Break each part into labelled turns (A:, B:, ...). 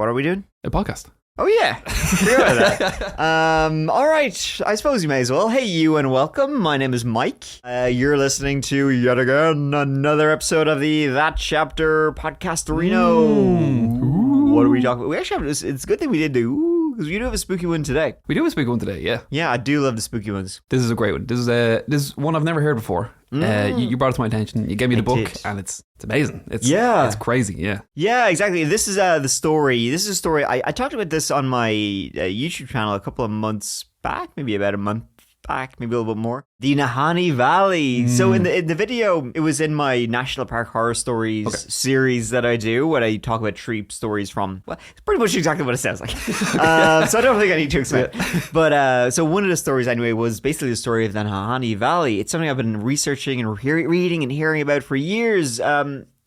A: What are we doing?
B: A podcast.
A: Oh yeah, forgot about that. All right, I suppose you may as well. Hey you and welcome. My name is Mike. You're listening to yet again another episode of the That Chapter podcast. What are we talking about? We actually have, it's a good thing we did do, because we do have a spooky one today.
B: We do have a spooky one today, yeah.
A: Yeah, I do love the spooky ones.
B: This is a great one. This is one I've never heard before. You brought it to my attention. You gave me the book, and it's amazing. It's crazy.
A: Yeah, exactly. This is the story. This is a story. I talked about this on my YouTube channel a couple of months back, maybe about a month back, maybe a little bit more. The Nahanni Valley. So in the video, it was in my National Park Horror Stories series that I do, where I talk about tree stories from. Well, it's pretty much exactly what it sounds like. So I don't think I need to explain. But so one of the stories anyway was basically the story of the Nahanni Valley. It's something I've been researching and reading and hearing about for years.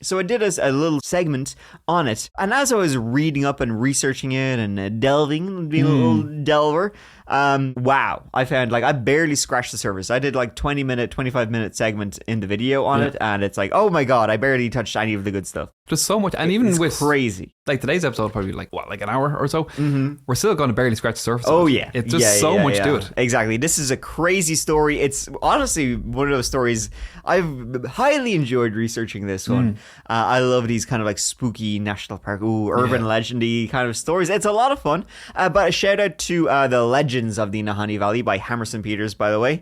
A: So I did a little segment on it. And as I was reading up and researching it and delving, being a little delver, wow, I found I barely scratched the surface. I did 25 minute segment in the video on it, and it's oh my god, I barely touched any of the good stuff.
B: Just so much, and even with
A: crazy.
B: Today's episode probably an hour or so. We're still going to barely scratch the surface.
A: Oh yeah,
B: it's just so much to it.
A: Exactly. This is a crazy story. It's honestly one of those stories I've highly enjoyed researching. This one. I love these kind of spooky national park, urban legendy kind of stories. It's a lot of fun. But a shout out to the Legends of the Nahanni Valley by Hammerson Peters, by the way.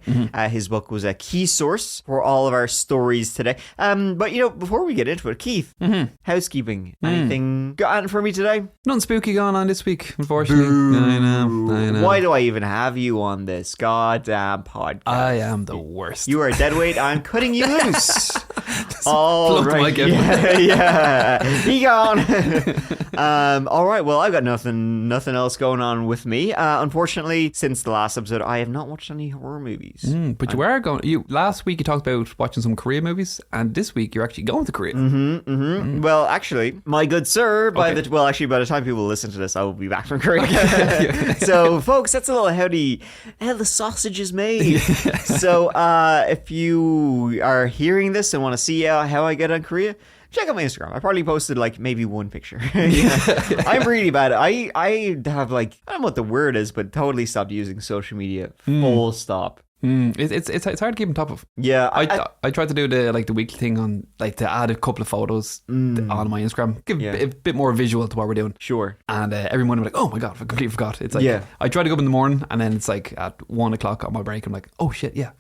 A: His book was a key source for all of our stories today. But before we get into it, Keith, housekeeping, anything got for me today?
B: Nothing spooky going on this week, unfortunately. I know.
A: Why do I even have you on this goddamn podcast?
B: I am the worst.
A: You are a deadweight. I'm cutting you loose. All right. Yeah. He gone. All right. Well, I've got nothing else going on with me. Unfortunately, since the last episode, I have not watched any horror movies.
B: But you are going. Last week you talked about watching some Korean movies, and this week you're actually going to Korea.
A: Well, actually, my good sir, by the time people listen to this, I will be back from Korea. So, folks, that's a little how the sausage is made. So, if you are hearing this and want to see how I get on Korea, check out my Instagram. I probably posted maybe one picture. I'm really bad. I have I don't know what the word is, but totally stopped using social media. Full stop.
B: It's hard to keep on top of.
A: Yeah,
B: I tried to do the weekly thing on to add a couple of photos on my Instagram, give a bit more visual to what we're doing. Sure. And every morning I'm oh my god, I completely forgot. It's I try to go up in the morning, and then it's at 1 o'clock on my break. I'm oh shit, yeah,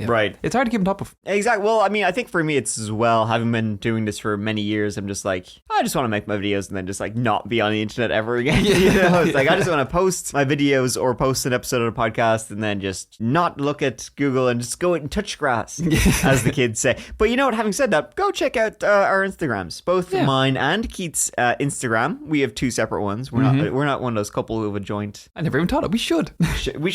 B: right. It's hard to keep on top of.
A: Exactly. Well, I mean, I think for me it's as well, having been doing this for many years, I'm just I just want to make my videos and then just not be on the internet ever again. It's I just want to post my videos or post an episode of a podcast and then just not look at Google and just go and touch grass, as the kids say. But you know what, having said that, go check out our Instagrams, both mine and Keith's Instagram. We have two separate ones. We're not one of those couple who have a joint.
B: I never even thought it. We should.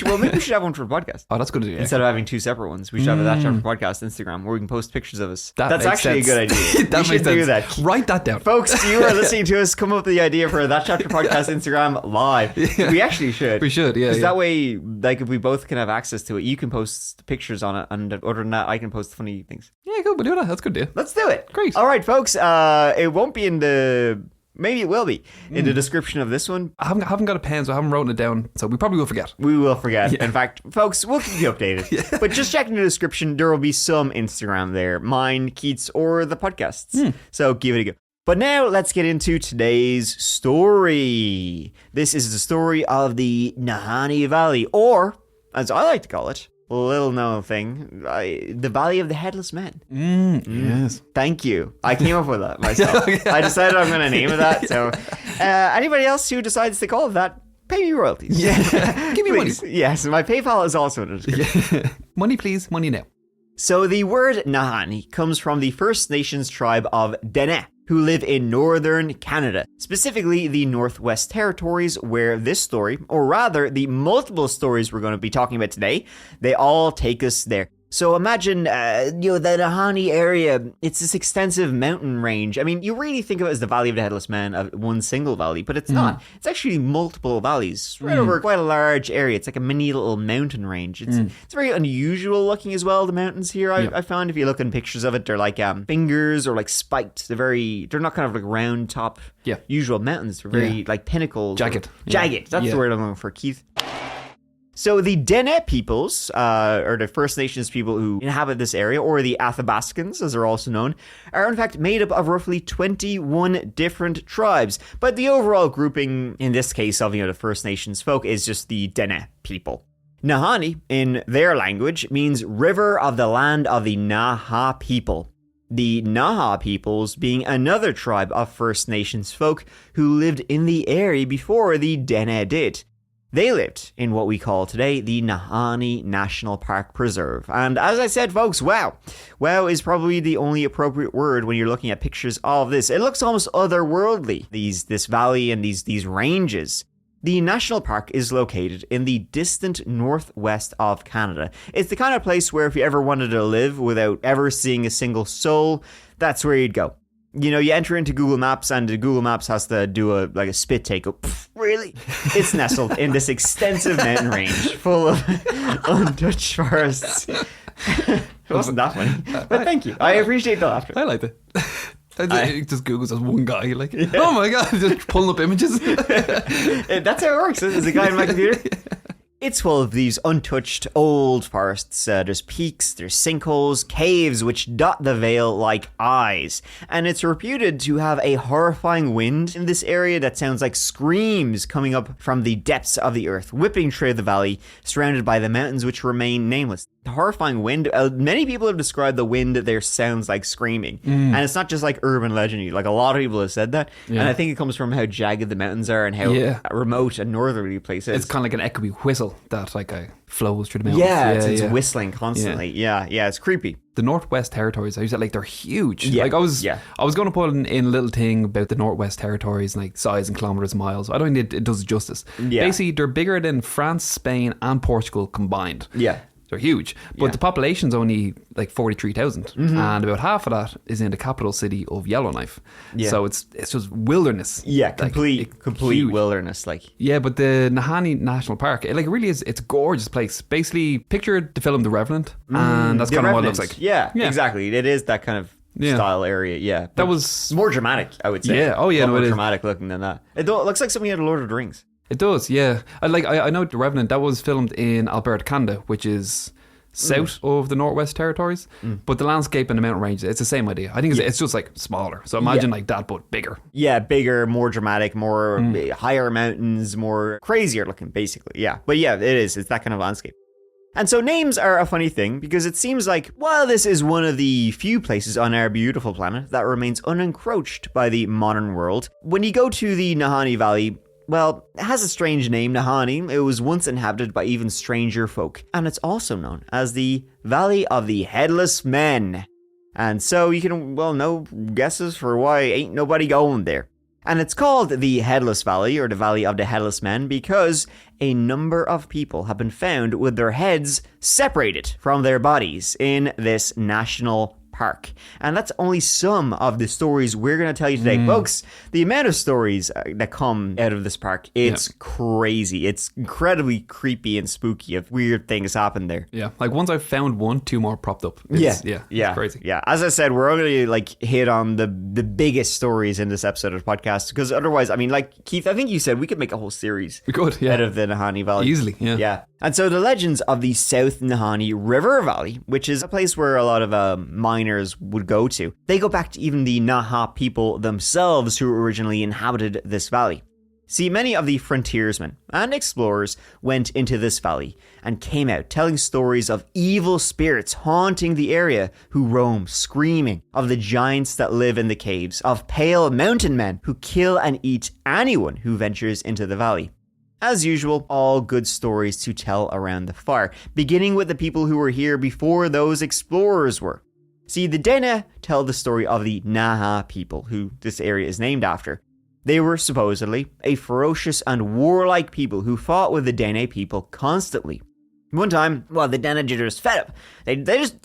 A: Well, maybe we should have one for a podcast.
B: Oh, that's good to do.
A: Instead of having two separate ones, we should have a That Chapter podcast Instagram where we can post pictures of us. That's actually a good idea.
B: That
A: we should do that.
B: Write that down,
A: folks. You are listening to us come up with the idea for a That Chapter podcast Instagram live. We actually should.
B: We should. Yeah.
A: That way, if we both can have access to it, you can post pictures on it, and other than that, I can post funny things.
B: Yeah, cool. We'll do that. That's a good deal.
A: Let's do it.
B: Great.
A: All right, folks. It won't be in the. Maybe it will be in the description of this one.
B: I haven't got a pen, so I haven't written it down. So we probably will forget.
A: We will forget. In fact, folks, we'll keep you updated. But just check in the description. There will be some Instagram there. Mine, Keith's, or the podcasts. So give it a go. But now let's get into today's story. This is the story of the Nahanni Valley, or, as I like to call it, little known thing, the Valley of the Headless Men.
B: Yes.
A: Thank you. I came up with that myself. I decided I'm going to name it that. So anybody else who decides to call it that, pay me royalties.
B: Yeah. Give me money.
A: Yes, my PayPal is also in the description.
B: Money please, money now.
A: So the word Nahanni comes from the First Nations tribe of Dene, who live in northern Canada, specifically the Northwest Territories, where this story, or rather the multiple stories we're going to be talking about today, they all take us there. So imagine, the Nahanni area, it's this extensive mountain range. I mean, you really think of it as the Valley of the Headless Man, one single valley, but it's not. It's actually multiple valleys spread over quite a large area. It's like a mini little mountain range. It's very unusual looking as well, the mountains here. I found if you look in pictures of it, they're like fingers or like spiked. They're not kind of like round top usual mountains. They're very like pinnacles.
B: Jagged.
A: Jagged. That's the word I'm looking for, Keith. So the Dene peoples, or the First Nations people who inhabit this area, or the Athabascans, as they're also known, are in fact made up of roughly 21 different tribes. But the overall grouping, in this case of the First Nations folk, is just the Dene people. Nahanni, in their language, means river of the land of the Naha people. The Naha peoples being another tribe of First Nations folk who lived in the area before the Dene did. They lived in what we call today the Nahanni National Park Preserve. And as I said, folks, wow. Wow is probably the only appropriate word when you're looking at pictures of this. It looks almost otherworldly, this valley and these ranges. The national park is located in the distant northwest of Canada. It's the kind of place where if you ever wanted to live without ever seeing a single soul, that's where you'd go. You enter into Google Maps and Google Maps has to do a spit take. Really? It's nestled in this extensive mountain range full of untouched forests. It wasn't that funny, but thank you. I appreciate the laughter.
B: I liked it. I just Googles as one guy, like, oh my god, just pulling up images.
A: That's how it works. There's a guy in my computer. It's full of these untouched old forests. There's peaks, there's sinkholes, caves which dot the vale like eyes. And it's reputed to have a horrifying wind in this area that sounds like screams coming up from the depths of the earth, whipping through the valley, surrounded by the mountains which remain nameless. The horrifying wind, many people have described the wind there sounds like screaming. And it's not just like urban legend. Like a lot of people have said that. And I think it comes from how jagged the mountains are and how remote and northerly places.
B: It's kind of like an echoey whistle that flows through the mountains.
A: It's whistling constantly. Yeah, it's creepy.
B: The Northwest Territories, I said, they're huge. I was going to put in a little thing about the Northwest Territories, like size in kilometers, miles. I don't think it does justice. Basically, they're bigger than France, Spain, and Portugal combined. They're huge, but the population's only like 43,000, and about half of that is in the capital city of Yellowknife. So it's just wilderness.
A: Complete huge wilderness. But
B: the Nahanni National Park, it really is. It's a gorgeous place. Basically, picture the film The Revenant, and that's kind of what it looks like.
A: Yeah, exactly. It is that kind of style area.
B: That was
A: more dramatic, I would say.
B: More
A: dramatic looking than that. It looks like something out of Lord of the Rings.
B: It does, yeah. I know The Revenant, that was filmed in Alberta, Canada, which is south of the Northwest Territories. But the landscape and the mountain range, it's the same idea. I think it's just like smaller. So imagine like that, but bigger. Yeah,
A: bigger, more dramatic, more higher mountains, more crazier looking, basically. Yeah, but it is. It's that kind of landscape. And so names are a funny thing because it seems like while this is one of the few places on our beautiful planet that remains unencroached by the modern world, when you go to the Nahanni Valley, well, it has a strange name, Nahanni. It was once inhabited by even stranger folk, and it's also known as the Valley of the Headless Men. And so you can, no guesses for why ain't nobody going there. And it's called the Headless Valley, or the Valley of the Headless Men, because a number of people have been found with their heads separated from their bodies in this national park. And that's only some of the stories we're going to tell you today. Folks, the amount of stories that come out of this park, it's crazy. It's incredibly creepy and spooky if weird things happen there.
B: Yeah, like once I've found one, two more propped up. It's crazy. Yeah,
A: as I said, we're only hit on the biggest stories in this episode of the podcast, because otherwise, Keith, I think you said we could make a whole series out of the Nahanni Valley.
B: Easily,
A: yeah. And so the legends of the South Nahanni River Valley, which is a place where a lot of miners would go to, they go back to even the Naha people themselves who originally inhabited this valley. See, many of the frontiersmen and explorers went into this valley and came out telling stories of evil spirits haunting the area who roam screaming, of the giants that live in the caves, of pale mountain men who kill and eat anyone who ventures into the valley. As usual, all good stories to tell around the fire, beginning with the people who were here before those explorers were. See, the Dene tell the story of the Naha people, who this area is named after. They were supposedly a ferocious and warlike people who fought with the Dene people constantly. One time, well, the Dene just fed up. They just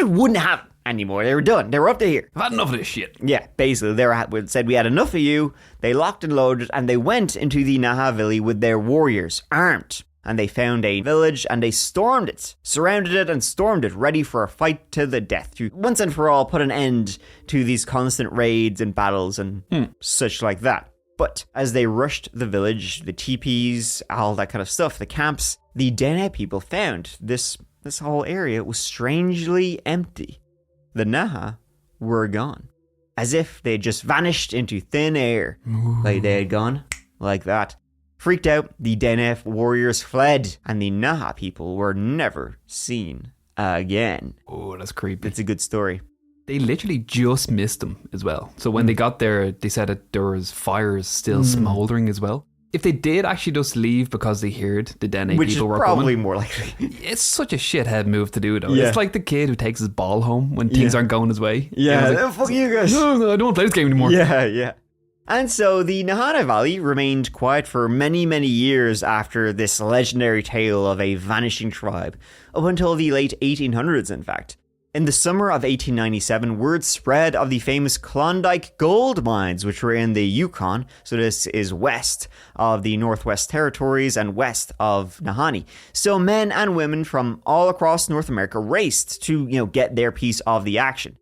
A: wouldn't have it anymore. They were done. They were up to here.
B: I've had enough of this shit.
A: Yeah, basically, they said we had enough of you. They locked and loaded, and they went into the Nahanni with their warriors, armed. And they found a village, and they stormed it, surrounded it, and stormed it, ready for a fight to the death, to once and for all put an end to these constant raids and battles and such like that. But as they rushed the village, the teepees, all that kind of stuff, the camps, the Dene people found this whole area was strangely empty. The Naha were gone, as if they had just vanished into thin air. Ooh. Like they had gone like that. Freaked out, the Dene warriors fled, and the Naha people were never seen again.
B: Oh, that's creepy.
A: It's a good story.
B: They literally just missed them as well. So when they got there, they said that there was fires still smouldering as well. If they did actually just leave because they heard the Dene people were coming,
A: probably more likely.
B: It's such a shithead move to do, though. Yeah. It's like the kid who takes his ball home when things aren't going his way.
A: Yeah, like, fuck you guys.
B: No, I don't want to play this game anymore.
A: Yeah. And so the Nahanni Valley remained quiet for many, many years after this legendary tale of a vanishing tribe, up until the late 1800s, in fact. In the summer of 1897, word spread of the famous Klondike gold mines, which were in the Yukon. So this is west of the Northwest Territories and west of Nahanni. So men and women from all across North America raced to, get their piece of the action.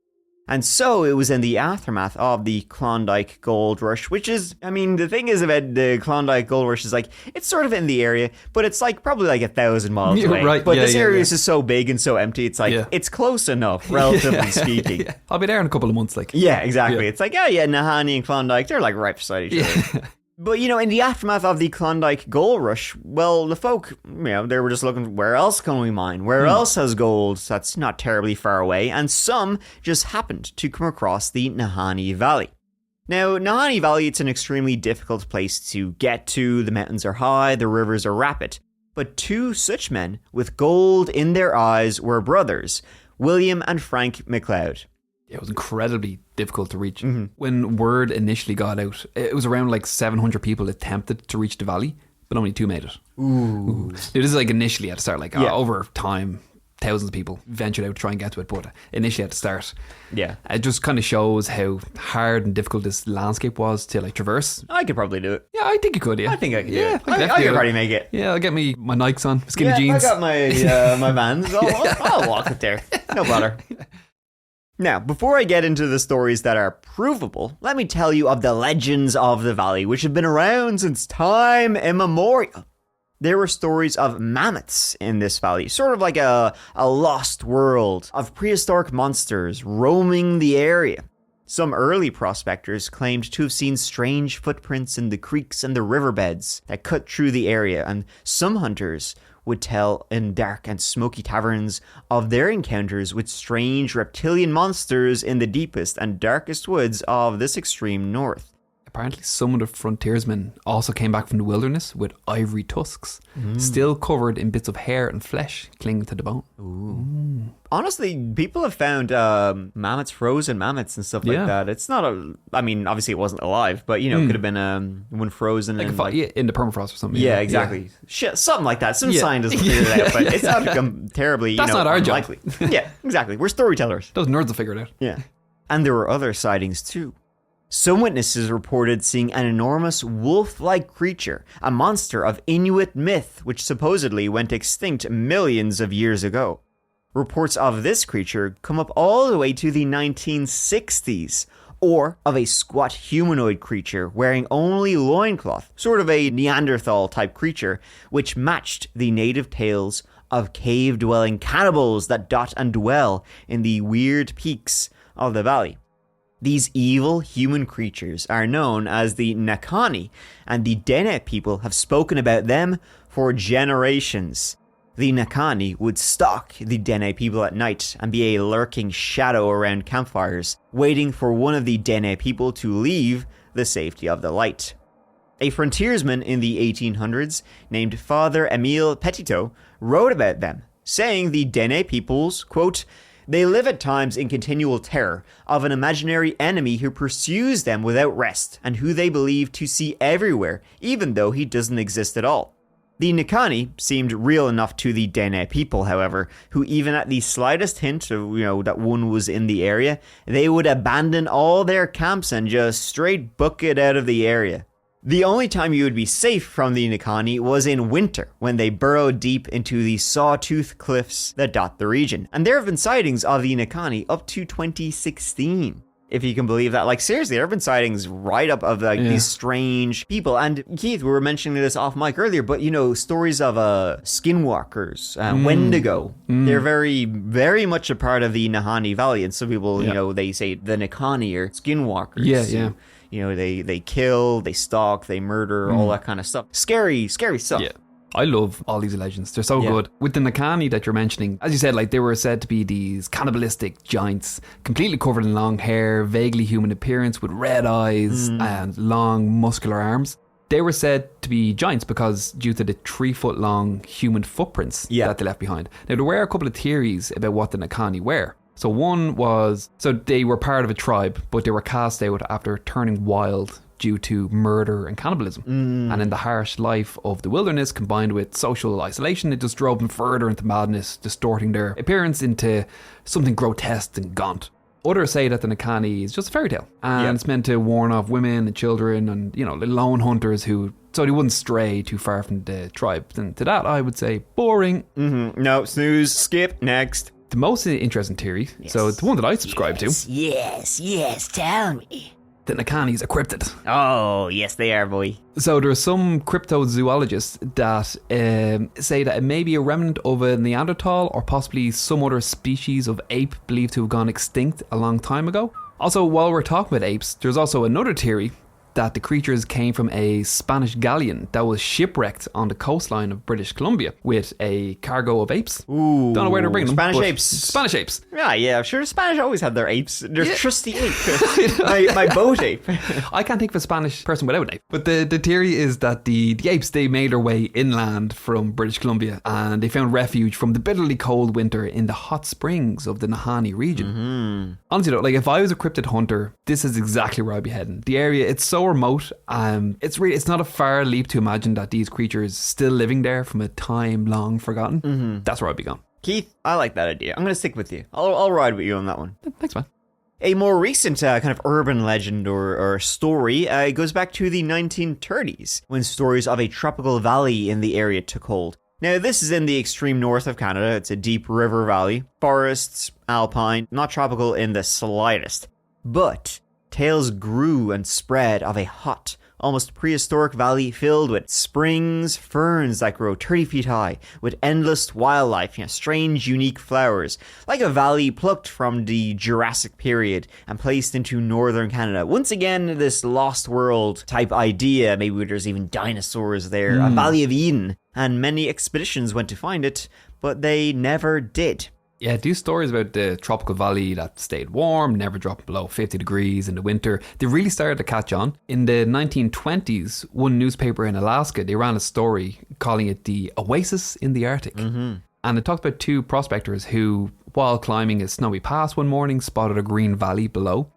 A: And so it was in the aftermath of the Klondike Gold Rush, which is, the thing is about the Klondike Gold Rush is like, it's sort of in the area, but it's like probably like 1,000 miles away.
B: Right.
A: But this area is just so big and so empty, it's like, it's close enough, relatively speaking.
B: Yeah. I'll be there in a couple of months, like.
A: Yeah, exactly. Yeah. It's like, Nahanni and Klondike, they're like right beside each other. But, in the aftermath of the Klondike Gold Rush, well, the folk, they were just looking, where else can we mine? Where else has gold that's not terribly far away? And some just happened to come across the Nahanni Valley. Now, Nahanni Valley, it's an extremely difficult place to get to. The mountains are high, the rivers are rapid. But two such men with gold in their eyes were brothers, William and Frank McLeod.
B: It was incredibly difficult to reach. Mm-hmm. When word initially got out, it was around like 700 people attempted to reach the valley, but only 2 made it.
A: Ooh.
B: This is like initially at the start, like over time, thousands of people ventured out to try and get to it, but initially at the start, it just kind of shows how hard and difficult this landscape was to like traverse.
A: I could probably do it.
B: Yeah, I think you could. Yeah,
A: I think I could. Yeah, I could probably make it.
B: Yeah, I'll get my Nikes on, skinny jeans.
A: I got my my Vans. I'll walk it there. No bother. Now, before I get into the stories that are provable, let me tell you of the legends of the valley, which have been around since time immemorial. There were stories of mammoths in this valley, sort of like a lost world of prehistoric monsters roaming the area. Some early prospectors claimed to have seen strange footprints in the creeks and the riverbeds that cut through the area, and some hunters would tell in dark and smoky taverns of their encounters with strange reptilian monsters in the deepest and darkest woods of this extreme north.
B: Apparently some of the frontiersmen also came back from the wilderness with ivory tusks, still covered in bits of hair and flesh clinging to the bone.
A: Ooh. Honestly, people have found mammoths, frozen mammoths and stuff like that. It's not obviously it wasn't alive, but it could have been one frozen.
B: Like in the permafrost or something.
A: Yeah, exactly. Shit, something like that. Some scientists will figure it out, but it's not terribly,
B: That's not our
A: unlikely.
B: job.
A: Yeah, exactly. We're storytellers.
B: Those nerds will figure it out.
A: Yeah. And there were other sightings too. Some witnesses reported seeing an enormous wolf-like creature, a monster of Inuit myth, which supposedly went extinct millions of years ago. Reports of this creature come up all the way to the 1960s, or of a squat humanoid creature wearing only loincloth, sort of a Neanderthal-type creature, which matched the native tales of cave-dwelling cannibals that dot and dwell in the weird peaks of the valley. These evil human creatures are known as the Nahanni, and the Dene people have spoken about them for generations. The Nahanni would stalk the Dene people at night and be a lurking shadow around campfires, waiting for one of the Dene people to leave the safety of the light. A frontiersman in the 1800s named Father Emile Petitot wrote about them, saying the Dene peoples, quote, "They live at times in continual terror of an imaginary enemy who pursues them without rest and who they believe to see everywhere, even though he doesn't exist at all. The Nahanni seemed real enough to the Dene people, however, who even at the slightest hint of, that one was in the area, they would abandon all their camps and just straight book it out of the area. The only time you would be safe from the Nahanni was in winter, when they burrowed deep into the sawtooth cliffs that dot the region. And there have been sightings of the Nahanni up to 2016. If you can believe that. Like, seriously, there have been sightings right up of these strange people. And Keith, we were mentioning this off mic earlier, but stories of skinwalkers, Wendigo. They're very, very much a part of the Nahanni Valley. And some people, they say the Nahanni are skinwalkers. They kill, they stalk, they murder, all that kind of stuff. Scary stuff.
B: Yeah. I love all these legends. They're so good. With the Nahanni that you're mentioning, as you said, like they were said to be these cannibalistic giants, completely covered in long hair, vaguely human appearance with red eyes and long muscular arms. They were said to be giants because due to the 3-foot long human footprints that they left behind. Now there were a couple of theories about what the Nahanni were. So one was, they were part of a tribe, but they were cast out after turning wild due to murder and cannibalism. And in the harsh life of the wilderness combined with social isolation, it just drove them further into madness, distorting their appearance into something grotesque and gaunt. Others say that the Nahanni is just a fairy tale and it's meant to warn off women and children and, the lone hunters so they wouldn't stray too far from the tribe. And to that, I would say boring.
A: No, snooze, skip, next.
B: The most interesting theory, so the one that I subscribe to.
A: Yes, tell me.
B: The Nahannis are cryptid.
A: Oh, yes, they are, boy.
B: So there are some cryptozoologists that say that it may be a remnant of a Neanderthal or possibly some other species of ape believed to have gone extinct a long time ago. Also, while we're talking about apes, there's also another theory that the creatures came from a Spanish galleon that was shipwrecked on the coastline of British Columbia with a cargo of apes.
A: Ooh,
B: don't know where they're bringing them.
A: Spanish apes.
B: Yeah,
A: I'm sure the Spanish always had their apes. Their trusty ape. my boat ape.
B: I can't think of a Spanish person without an ape. But the theory is that the apes, they made their way inland from British Columbia and they found refuge from the bitterly cold winter in the hot springs of the Nahanni region. Honestly though, like if I was a cryptid hunter, this is exactly where I'd be heading. The area, it's so remote. It's not a far leap to imagine that these creatures still living there from a time long forgotten. That's where I'd be going.
A: Keith, I like that idea. I'm going to stick with you. I'll ride with you on that one.
B: Thanks, man.
A: A more recent kind of urban legend or story goes back to the 1930s, when stories of a tropical valley in the area took hold. Now, this is in the extreme north of Canada. It's a deep river valley, forests, alpine, not tropical in the slightest. But tales grew and spread of a hot, almost prehistoric valley filled with springs, ferns that grow 30 feet high, with endless wildlife, strange, unique flowers, like a valley plucked from the Jurassic period and placed into northern Canada. Once again, this lost world type idea, maybe there's even dinosaurs there, a Valley of Eden, and many expeditions went to find it, but they never did.
B: Yeah, these stories about the tropical valley that stayed warm, never dropped below 50 degrees in the winter, they really started to catch on. In the 1920s, one newspaper in Alaska, they ran a story calling it the Oasis in the Arctic. And it talked about two prospectors who, while climbing a snowy pass one morning, spotted a green valley below.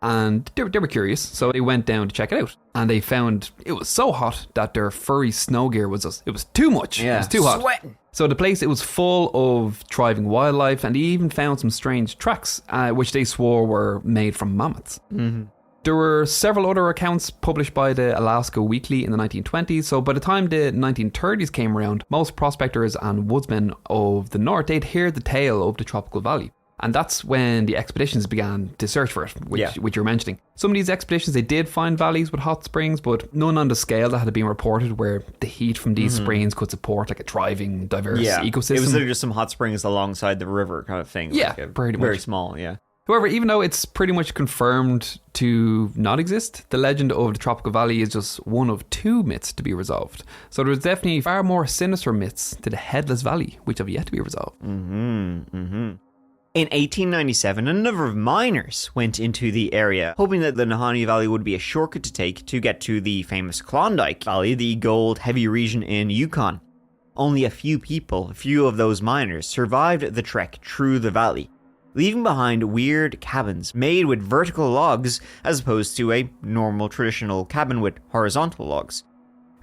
B: And they were curious, so they went down to check it out. And they found it was so hot that their furry snow gear was too much.
A: Yeah,
B: it was too hot.
A: Sweating.
B: So the place, it was full of thriving wildlife, and they even found some strange tracks, which they swore were made from mammoths. There were several other accounts published by the Alaska Weekly in the 1920s, so by the time the 1930s came around, most prospectors and woodsmen of the north, they'd hear the tale of the tropical valley. And that's when the expeditions began to search for it, which you're mentioning. Some of these expeditions, they did find valleys with hot springs, but none on the scale that had been reported where the heat from these springs could support like a thriving, diverse ecosystem.
A: It was literally just some hot springs alongside the river kind of thing.
B: Yeah,
A: like
B: pretty much.
A: Very small, yeah.
B: However, even though it's pretty much confirmed to not exist, the legend of the tropical valley is just one of two myths to be resolved. So there's definitely far more sinister myths to the Headless Valley, which have yet to be resolved.
A: In 1897, a number of miners went into the area, hoping that the Nahanni Valley would be a shortcut to take to get to the famous Klondike Valley, the gold-heavy region in Yukon. Only a few of those miners survived the trek through the valley, leaving behind weird cabins made with vertical logs as opposed to a normal traditional cabin with horizontal logs.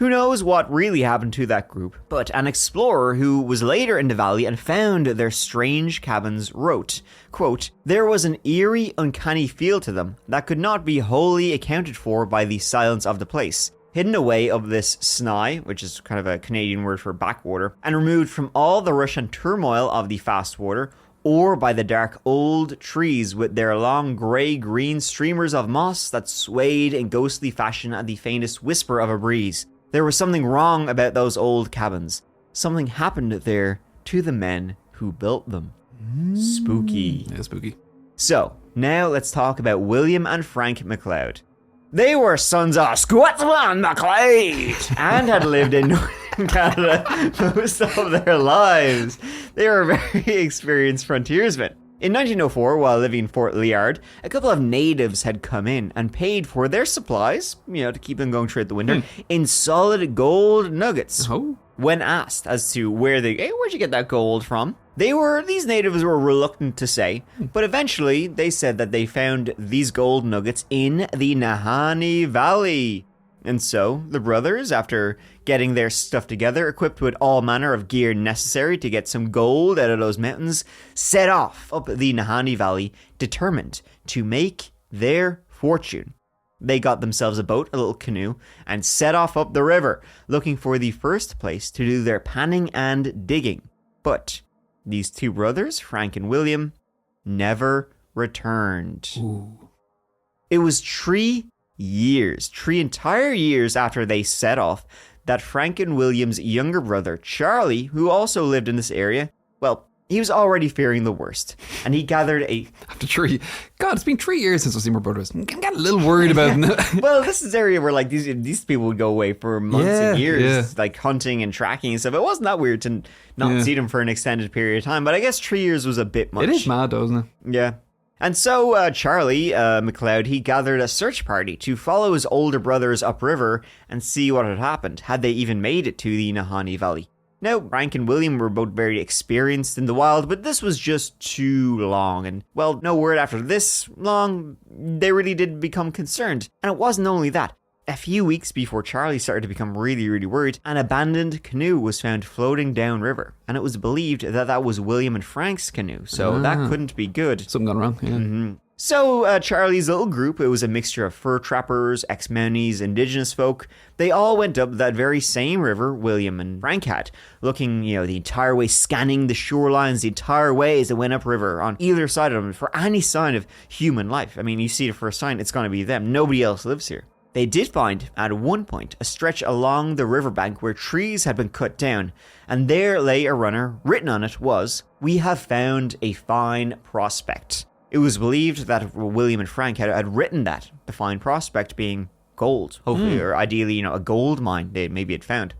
A: Who knows what really happened to that group, but an explorer who was later in the valley and found their strange cabins wrote, quote, "There was an eerie, uncanny feel to them that could not be wholly accounted for by the silence of the place. Hidden away of this snai, which is kind of a Canadian word for backwater, and removed from all the rush and turmoil of the fast water, or by the dark old trees with their long grey-green streamers of moss that swayed in ghostly fashion at the faintest whisper of a breeze. There was something wrong about those old cabins. Something happened there to the men who built them." Spooky.
B: Yeah, spooky.
A: So, now let's talk about William and Frank McLeod. They were sons of Scotsman McLeod and had lived in Northern Canada most of their lives. They were very experienced frontiersmen. In 1904, while living in Fort Liard, a couple of natives had come in and paid for their supplies, to keep them going throughout the winter, in solid gold nuggets.
B: Oh.
A: When asked as to where'd you get that gold from? These natives were reluctant to say, but eventually they said that they found these gold nuggets in the Nahanni Valley. And so, the brothers, after getting their stuff together, equipped with all manner of gear necessary to get some gold out of those mountains, set off up the Nahanni Valley, determined to make their fortune. They got themselves a boat, a little canoe, and set off up the river, looking for the first place to do their panning and digging. But these two brothers, Frank and William, never returned.
B: Ooh.
A: It was three entire years after they set off, that Frank and William's younger brother, Charlie, who also lived in this area, well, he was already fearing the worst, and he gathered
B: After 3... God, it's been 3 years since I've seen my brothers. I'm getting a little worried about them.
A: Well, this is an area where, these people would go away for months and years, hunting and tracking and stuff. It wasn't that weird to not see them for an extended period of time, but I guess 3 years was a bit much.
B: It is mad, though, isn't it?
A: Yeah. And so Charlie McLeod, he gathered a search party to follow his older brothers upriver and see what had happened, had they even made it to the Nahanni Valley. Now, Frank and William were both very experienced in the wild, but this was just too long, and, well, no word after this long, they really did become concerned. And it wasn't only that. A few weeks before Charlie started to become really, really worried, an abandoned canoe was found floating downriver, and it was believed that that was William and Frank's canoe, so that couldn't be good.
B: Something gone wrong, yeah.
A: Mm-hmm. So Charlie's little group, it was a mixture of fur trappers, ex-Mounties, indigenous folk. They all went up that very same river William and Frank had, looking, the entire way, scanning the shorelines the entire way as they went upriver on either side of them for any sign of human life. I mean, you see the first sign, it's going to be them. Nobody else lives here. They did find, at one point, a stretch along the riverbank where trees had been cut down, and there lay a runner. Written on it was, "We have found a fine prospect." It was believed that William and Frank had written that, the fine prospect being gold, hopefully, or ideally, a gold mine they maybe had found.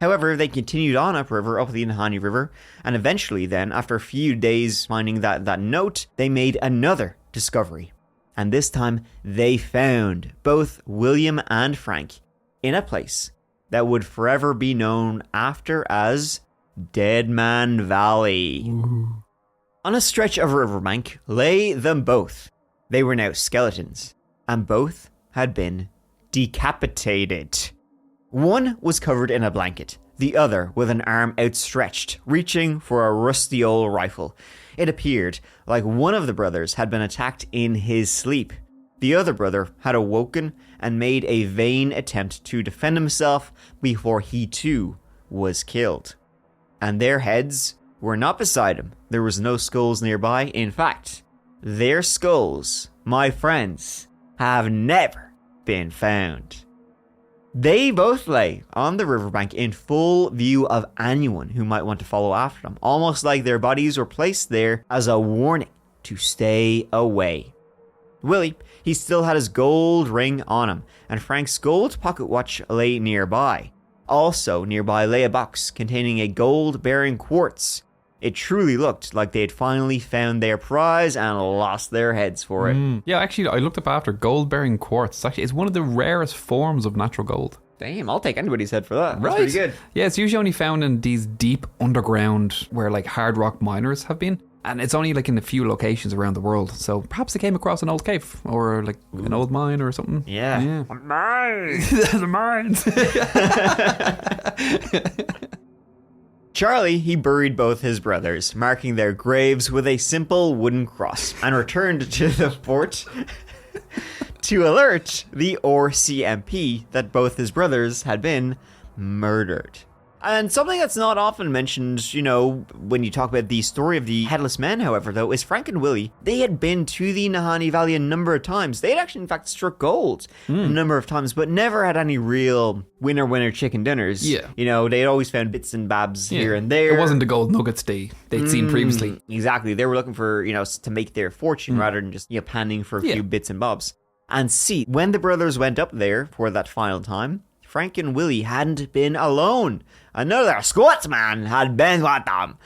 A: However, they continued on upriver, up the Nahanni River, and eventually then, after a few days finding that note, they made another discovery. And this time, they found both William and Frank in a place that would forever be known after as Dead Man Valley.
B: Ooh.
A: On a stretch of riverbank lay them both. They were now skeletons, and both had been decapitated. One was covered in a blanket, the other with an arm outstretched, reaching for a rusty old rifle. It appeared like one of the brothers had been attacked in his sleep. The other brother had awoken and made a vain attempt to defend himself before he too was killed. And their heads were not beside him. There was no skulls nearby. In fact, their skulls, my friends, have never been found. They both lay on the riverbank in full view of anyone who might want to follow after them, almost like their bodies were placed there as a warning to stay away. Willie, he still had his gold ring on him, and Frank's gold pocket watch lay nearby. Also nearby lay a box containing a gold-bearing quartz. It truly looked like they had finally found their prize and lost their heads for it.
B: Yeah, actually, I looked up after gold-bearing quartz. Actually, it's one of the rarest forms of natural gold.
A: Damn, I'll take anybody's head for that.
B: Right.
A: That's pretty good.
B: Yeah, it's usually only found in these deep underground where hard rock miners have been. And it's only like in a few locations around the world. So perhaps they came across an old cave or like an old mine or something.
A: Yeah.
B: A mine. There's a mine.
A: Charlie, he buried both his brothers, marking their graves with a simple wooden cross, and returned to the fort to alert the RCMP that both his brothers had been murdered. And something that's not often mentioned, you know, when you talk about the story of the Headless Men, however, though, is Frank and Willie. They had been to the Nahanni Valley a number of times. They had actually, in fact, struck gold a number of times, but never had any real winner chicken dinners.
B: Yeah.
A: You know, they had always found bits and babs here and there.
B: It wasn't the gold nuggets they'd seen previously.
A: Exactly. They were looking for, you know, to make their fortune rather than just, you know, panning for a few bits and bobs. And see, when the brothers went up there for that final time, Frank and Willie hadn't been alone. Another Scotsman had been with them.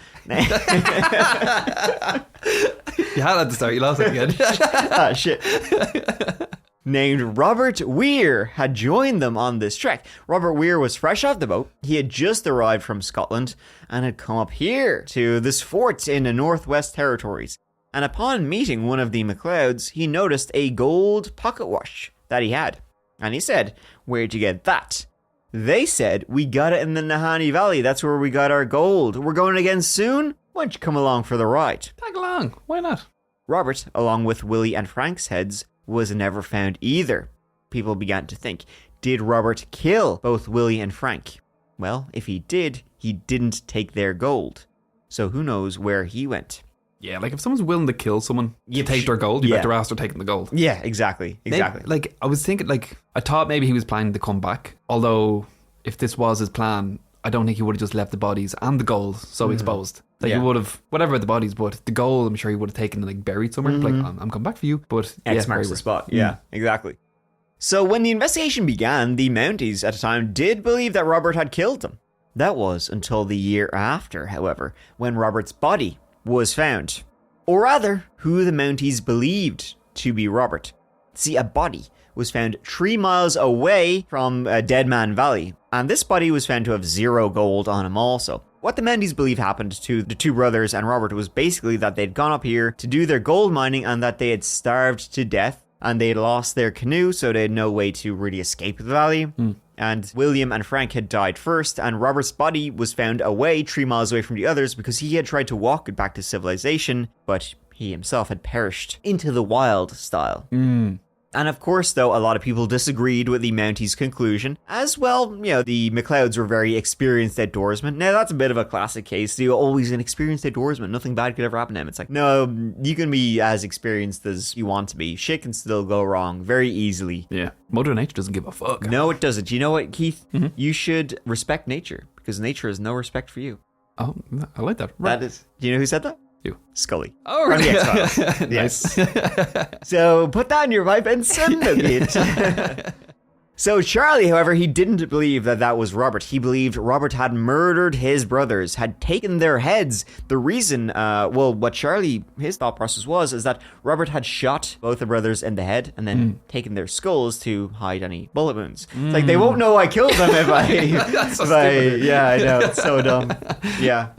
B: You had to start. You lost it again.
A: Ah, shit. Named Robert Weir had joined them on this trek. Robert Weir was fresh off the boat. He had just arrived from Scotland and had come up here to this fort in the Northwest Territories. And upon meeting one of the MacLeods, he noticed a gold pocket watch that he had. And he said, "Where'd you get that?" They said, "We got it in the Nahanni Valley. That's where we got our gold. We're going again soon. Why don't you come along for the ride?"
B: Tag along. Why not?
A: Robert, along with Willie and Frank's heads, was never found either. People began to think, did Robert kill both Willie and Frank? Well, if he did, he didn't take their gold. So who knows where he went?
B: Yeah, like if someone's willing to kill someone to take their gold, you bet their ass they're taking the gold.
A: Yeah, exactly.
B: Maybe, like, I was thinking, like, I thought maybe he was planning to come back. Although, if this was his plan, I don't think he would have just left the bodies and the gold so exposed. Like, he would have, whatever the bodies, but the gold, I'm sure he would have taken and, like, buried somewhere. Like, I'm coming back for you. But
A: X marks the spot. Yeah, exactly. So when the investigation began, the Mounties at the time did believe that Robert had killed them. That was until the year after, however, when Robert's body was found. Or rather, who the Mounties believed to be Robert. See, a body was found 3 miles away from Dead Man Valley, and this body was found to have 0 gold on him also. What the Mounties believe happened to the two brothers and Robert was basically that they'd gone up here to do their gold mining and that they had starved to death, and they'd lost their canoe, so they had no way to really escape the valley. And William and Frank had died first, and Robert's body was found away 3 miles away from the others because he had tried to walk it back to civilization, but he himself had perished into the wild style. And of course, though, a lot of people disagreed with the Mounties' conclusion. As well, you know, the MacLeods were very experienced outdoorsmen. Now, that's a bit of a classic case. You're always an experienced outdoorsman. Nothing bad could ever happen to him. It's like, no, you can be as experienced as you want to be. Shit can still go wrong very easily.
B: Yeah. Mother Nature doesn't give a fuck.
A: No, it doesn't. You know what, Keith? You should respect nature, because nature has no respect for you.
B: Oh, I like that. Right.
A: That is... Do you know who said that?
B: You.
A: Scully.
B: Oh, really?
A: Yes. So put that in your pipe and send it. So Charlie, however, he didn't believe that that was Robert. He believed Robert had murdered his brothers, had taken their heads. The reason, what Charlie, his thought process is that Robert had shot both the brothers in the head and then taken their skulls to hide any bullet wounds. It's like, they won't know I killed them if I...
B: That's so stupid.
A: Yeah, I know. It's so dumb. Yeah.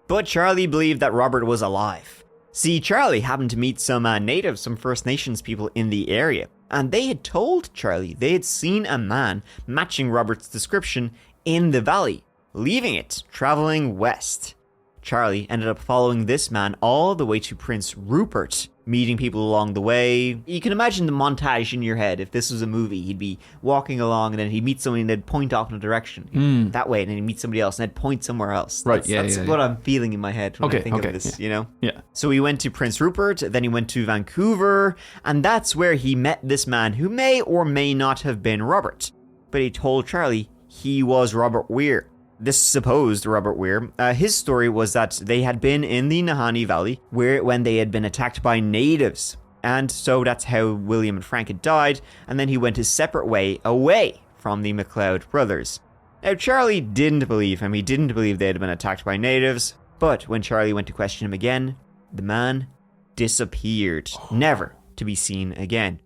A: But Charlie believed that Robert was alive. See, Charlie happened to meet some natives, some First Nations people in the area, and they had told Charlie they had seen a man matching Robert's description in the valley, leaving it, traveling west. Charlie ended up following this man all the way to Prince Rupert, meeting people along the way. You can imagine the montage in your head. If this was a movie, he'd be walking along and then he'd meet somebody and they'd point off in a direction that way, and then he'd meet somebody else and they'd point somewhere else. That's what I'm feeling in my head when I think of this, you know?
B: Yeah.
A: So he went to Prince Rupert, then he went to Vancouver, and that's where he met this man who may or may not have been Robert. But he told Charlie he was Robert Weir. This supposed Robert Weir, his story was that they had been in the Nahanni Valley when they had been attacked by natives. And so that's how William and Frank had died, and then he went his separate way away from the MacLeod brothers. Now, Charlie didn't believe him. He didn't believe they had been attacked by natives, but when Charlie went to question him again, the man disappeared, never to be seen again.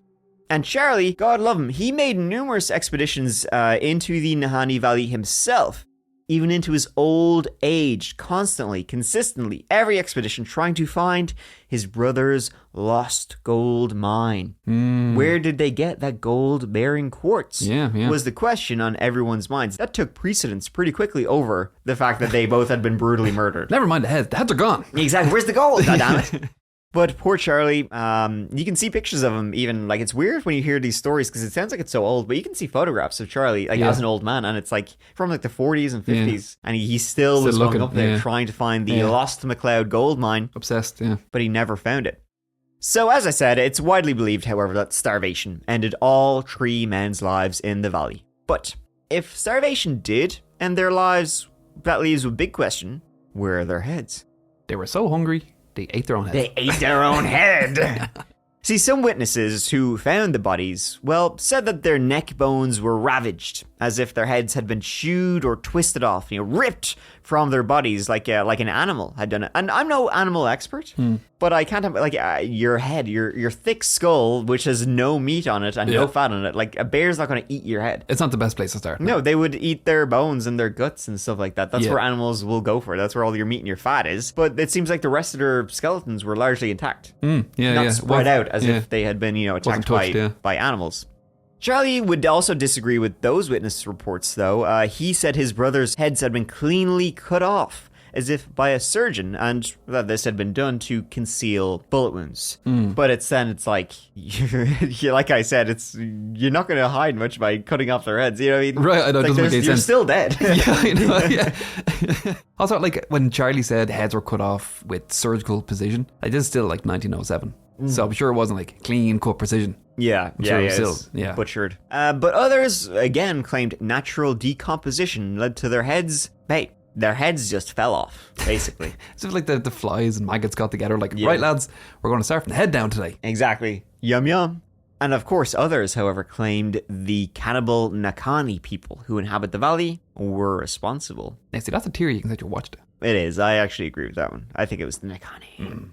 A: And Charlie, God love him, he made numerous expeditions into the Nahanni Valley himself. even into his old age, constantly, consistently, every expedition trying to find his brother's lost gold mine. Where did they get that gold-bearing quartz?
B: Yeah.
A: Was the question on everyone's minds. That took precedence pretty quickly over the fact that they both had been brutally murdered.
B: Never mind the heads. The heads are gone.
A: Exactly. Where's the gold? Goddammit. But poor Charlie, you can see pictures of him even, like, it's weird when you hear these stories because it sounds like it's so old, but you can see photographs of Charlie, like, as an old man, and it's, like, from, like, the 40s and 50s, and he still was going up there trying to find the lost McLeod gold mine.
B: Obsessed,
A: but he never found it. So, as I said, it's widely believed, however, that starvation ended all three men's lives in the valley. But if starvation did end their lives, that leaves a big question: where are their heads?
B: They were so hungry, they ate their own head.
A: They ate their own head! See, some witnesses who found the bodies, well, said that their neck bones were ravaged, as if their heads had been chewed or twisted off, ripped from their bodies like an animal had done it. And I'm no animal expert, but I can't have, your head, your thick skull, which has no meat on it and no fat on it, like, a bear's not going to eat your head.
B: It's not the best place to start.
A: No, they would eat their bones and their guts and stuff like that. That's where animals will go for. That's where all your meat and your fat is. But it seems like the rest of their skeletons were largely intact. Not spread out as if they had been, attacked by animals. Charlie would also disagree with those witness reports, though. He said his brother's heads had been cleanly cut off, as if by a surgeon, and that this had been done to conceal bullet wounds. But it's like, like I said, you're not going to hide much by cutting off their heads. You know what I mean?
B: Right, I know, it doesn't make any sense.
A: You're still dead.
B: I know, Also, like, when Charlie said heads were cut off with surgical precision, this is still like 1907. So I'm sure it wasn't like clean cut precision.
A: Butchered. But others, again, claimed natural decomposition led to their heads. Hey, their heads just fell off, basically.
B: It's like the flies and maggots got together, right, lads, we're going to start from the head down today.
A: Exactly. Yum, yum. And of course, others, however, claimed the cannibal Nahanni people who inhabit the valley were responsible.
B: Now, see, that's a theory you can say you watched it.
A: It is. I actually agree with that one. I think it was the Nahanni.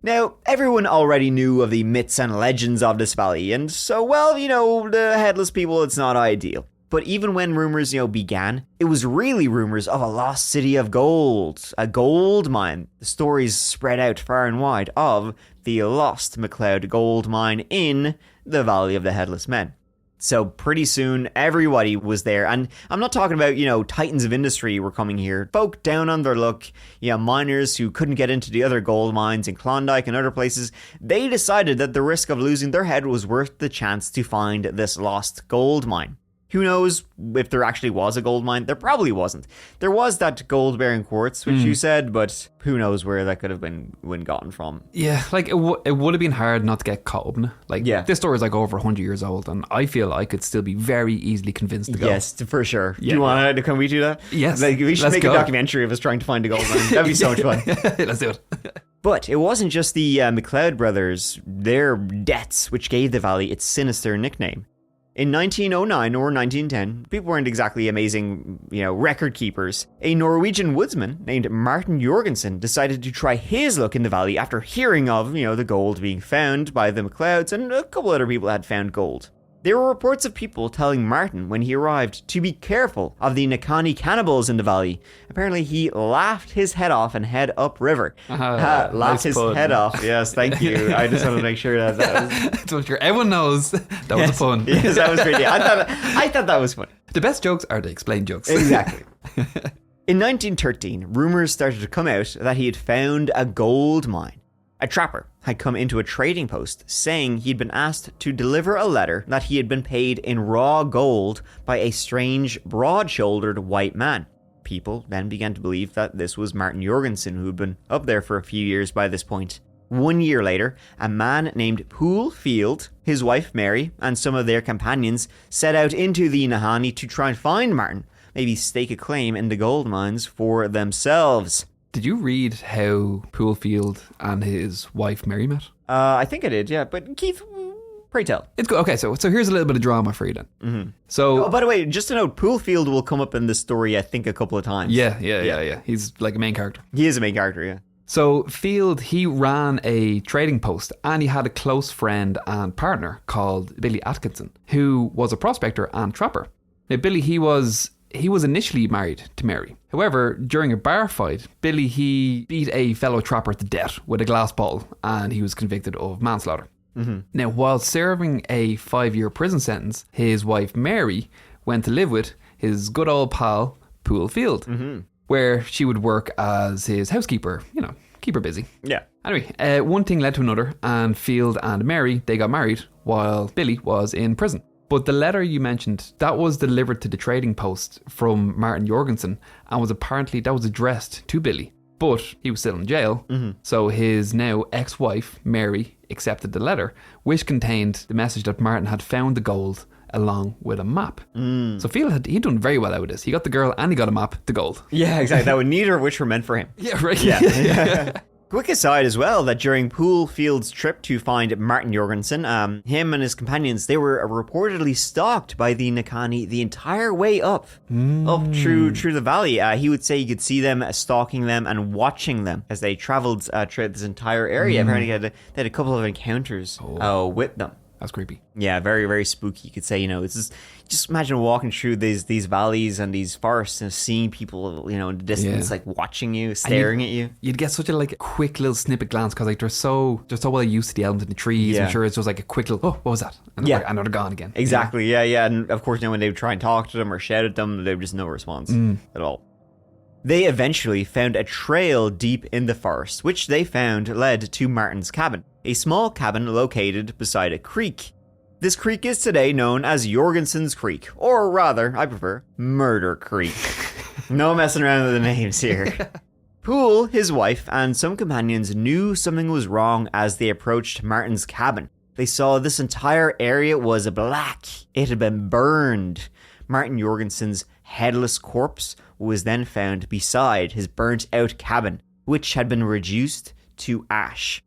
A: Now, everyone already knew of the myths and legends of this valley, and so, the headless people, it's not ideal. But even when rumors, began, it was really rumors of a lost city of gold, a gold mine. The stories spread out far and wide of the lost McLeod gold mine in the Valley of the Headless Men. So pretty soon, everybody was there. And I'm not talking about, titans of industry were coming here. Folk down on their luck, miners who couldn't get into the other gold mines in Klondike and other places, they decided that the risk of losing their head was worth the chance to find this lost gold mine. Who knows if there actually was a gold mine? There probably wasn't. There was that gold-bearing quartz, which you said, but who knows where that could have been gotten from.
B: Yeah, it would have been hard not to get caught up in it. This story is over 100 years old, and I feel I could still be very easily convinced to go.
A: Yes, for sure. Yeah. Do you want to, can we do that?
B: Yes.
A: We should make a documentary of us trying to find a gold mine. That'd be so much fun.
B: Let's do it.
A: But it wasn't just the McLeod brothers, their deaths, which gave the valley its sinister nickname. In 1909 or 1910, people weren't exactly amazing, record keepers. A Norwegian woodsman named Martin Jorgensen decided to try his luck in the valley after hearing of, the gold being found by the McLeods, and a couple other people had found gold. There were reports of people telling Martin when he arrived to be careful of the Nahanni cannibals in the valley. Apparently he laughed his head off and head upriver. Laughed
B: nice
A: his
B: pun.
A: head off. Yes, thank you. I just wanted to make sure that was...
B: Everyone knows that was a pun.
A: Yes, that was great. I thought that was fun.
B: The best jokes are the explained jokes.
A: Exactly. In 1913, rumors started to come out that he had found a gold mine. A trapper had come into a trading post saying he'd been asked to deliver a letter that he had been paid in raw gold by a strange, broad-shouldered white man. People then began to believe that this was Martin Jorgensen, who'd been up there for a few years by this point. 1 year later, a man named Poole Field, his wife Mary, and some of their companions set out into the Nahanni to try and find Martin, maybe stake a claim in the gold mines for themselves.
B: Did you read how Poole Field and his wife Mary met?
A: I think I did, yeah. But Keith, pray tell.
B: It's good. Okay, so here's a little bit of drama for you then.
A: Mm-hmm.
B: So,
A: by the way, just to note, Poole Field will come up in this story, I think, a couple of times.
B: Yeah. He's like a main character.
A: He is a main character, yeah.
B: So Field, he ran a trading post, and he had a close friend and partner called Billy Atkinson, who was a prospector and trapper. Now, Billy, he was he was initially married to Mary. However, during a bar fight, Billy, he beat a fellow trapper to death with a glass bottle, and he was convicted of manslaughter. Mm-hmm. Now, while serving a 5-year prison sentence, his wife Mary went to live with his good old pal, Poole Field, where she would work as his housekeeper, keep her busy.
A: Yeah.
B: Anyway, one thing led to another, and Field and Mary, they got married while Billy was in prison. But the letter you mentioned, that was delivered to the trading post from Martin Jorgensen, and was addressed to Billy. But he was still in jail, so his now ex-wife, Mary, accepted the letter, which contained the message that Martin had found the gold along with a map. So Field he'd done very well out of this. He got the girl and he got a map, the gold.
A: Yeah, exactly. That would neither of which were meant for him.
B: Yeah, right.
A: Yeah. Quick aside as well, that during Poole Field's trip to find Martin Jorgensen, him and his companions, they were reportedly stalked by the Nahanni the entire way up through the valley. He would say you could see them stalking them and watching them as they traveled throughout this entire area. Apparently they had a couple of encounters with them.
B: That's creepy.
A: Yeah, very, very spooky. You could say, it's just imagine walking through these valleys and these forests and seeing people, in the distance, like watching you, staring at you.
B: You'd get such a quick little snippet glance because they're so well used to the elements in the trees. I'm sure it's just like a quick little, what was that? And and they're gone again.
A: Exactly. Yeah. And of course, when they would try and talk to them or shout at them, there was just no response at all. They eventually found a trail deep in the forest, which they found led to Martin's cabin, a small cabin located beside a creek. This creek is today known as Jorgensen's Creek, or rather, I prefer, Murder Creek. No messing around with the names here. Poole, his wife, and some companions knew something was wrong as they approached Martin's cabin. They saw this entire area was black. It had been burned. Martin Jorgensen's headless corpse was then found beside his burnt-out cabin, which had been reduced to ash.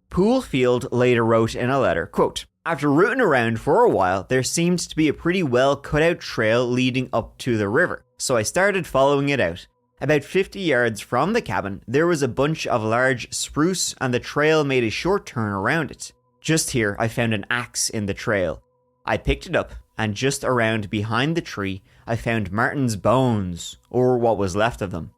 A: Poole Field later wrote in a letter, quote, "After rooting around for a while, there seemed to be a pretty well cut-out trail leading up to the river, so I started following it out. About 50 yards from the cabin, there was a bunch of large spruce, and the trail made a short turn around it. Just here, I found an axe in the trail. I picked it up, and just around behind the tree, I found Martin's bones, or what was left of them.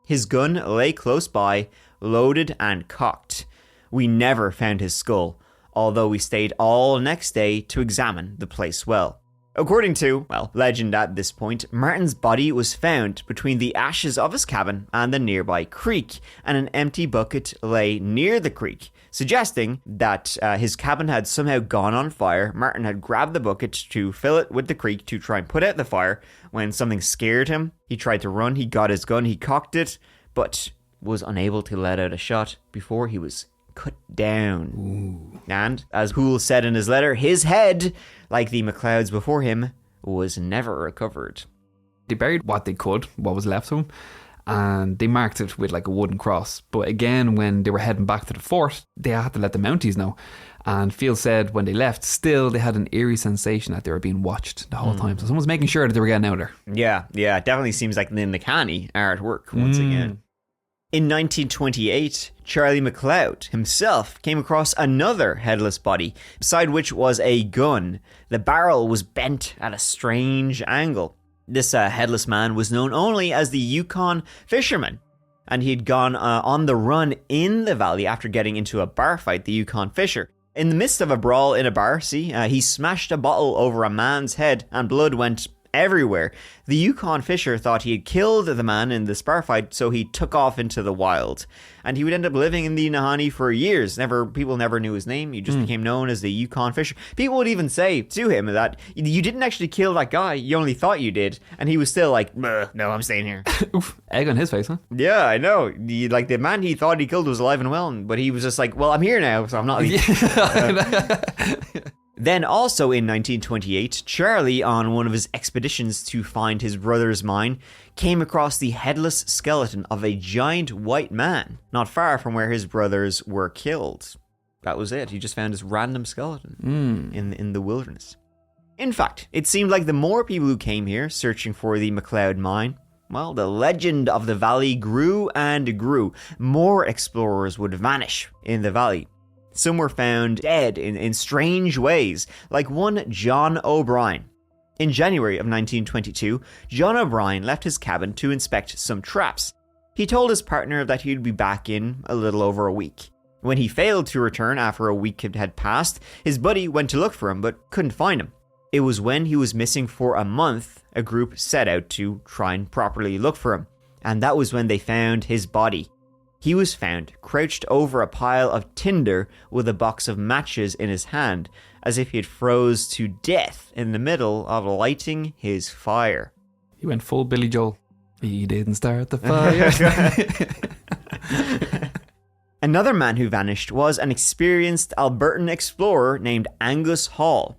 A: His gun lay close by, loaded and cocked. We never found his skull, although we stayed all next day to examine the place well." According to, legend at this point, Martin's body was found between the ashes of his cabin and the nearby creek, and an empty bucket lay near the creek, suggesting that his cabin had somehow gone on fire. Martin had grabbed the bucket to fill it with the creek to try and put out the fire. When something scared him, he tried to run, he got his gun, he cocked it, but was unable to let out a shot before he was cut down. Ooh. And, as Poole said in his letter, his head, like the MacLeods before him, was never recovered.
B: They buried what they could, what was left of him, and they marked it with a wooden cross. But again, when they were heading back to the fort, they had to let the Mounties know. And Field said when they left, still they had an eerie sensation that they were being watched the whole time. So someone was making sure that they were getting out of there.
A: Yeah, it definitely seems like the Nahanni are at work once again. In 1928, Charlie McLeod himself came across another headless body, beside which was a gun. The barrel was bent at a strange angle. This headless man was known only as the Yukon Fisherman, and he'd gone on the run in the valley after getting into a bar fight, the Yukon Fisher. In the midst of a brawl in a bar, he smashed a bottle over a man's head and blood went everywhere. The Yukon Fisher thought he had killed the man in the bar fight, so he took off into the wild. And he would end up living in the Nahanni for years. People never knew his name. He just became known as the Yukon Fisher. People would even say to him that you didn't actually kill that guy, you only thought you did. And he was still like, no, I'm staying here.
B: Oof, egg on his face, huh?
A: Yeah, I know. The man he thought he killed was alive and well, but he was just like, well, I'm here now, so I'm not Then also in 1928, Charlie, on one of his expeditions to find his brother's mine, came across the headless skeleton of a giant white man, not far from where his brothers were killed. That was it. He just found this random skeleton in the wilderness. In fact, it seemed like the more people who came here searching for the MacLeod mine, well, the legend of the valley grew and grew. More explorers would vanish in the valley. Some were found dead in strange ways, like one John O'Brien. In January of 1922, John O'Brien left his cabin to inspect some traps. He told his partner that he'd be back in a little over a week. When he failed to return after a week had passed, his buddy went to look for him but couldn't find him. It was when he was missing for a month, a group set out to try and properly look for him, and that was when they found his body. He was found crouched over a pile of tinder with a box of matches in his hand, as if he had froze to death in the middle of lighting his fire.
B: He went full Billy Joel. He didn't start the fire.
A: Another man who vanished was an experienced Albertan explorer named Angus Hall.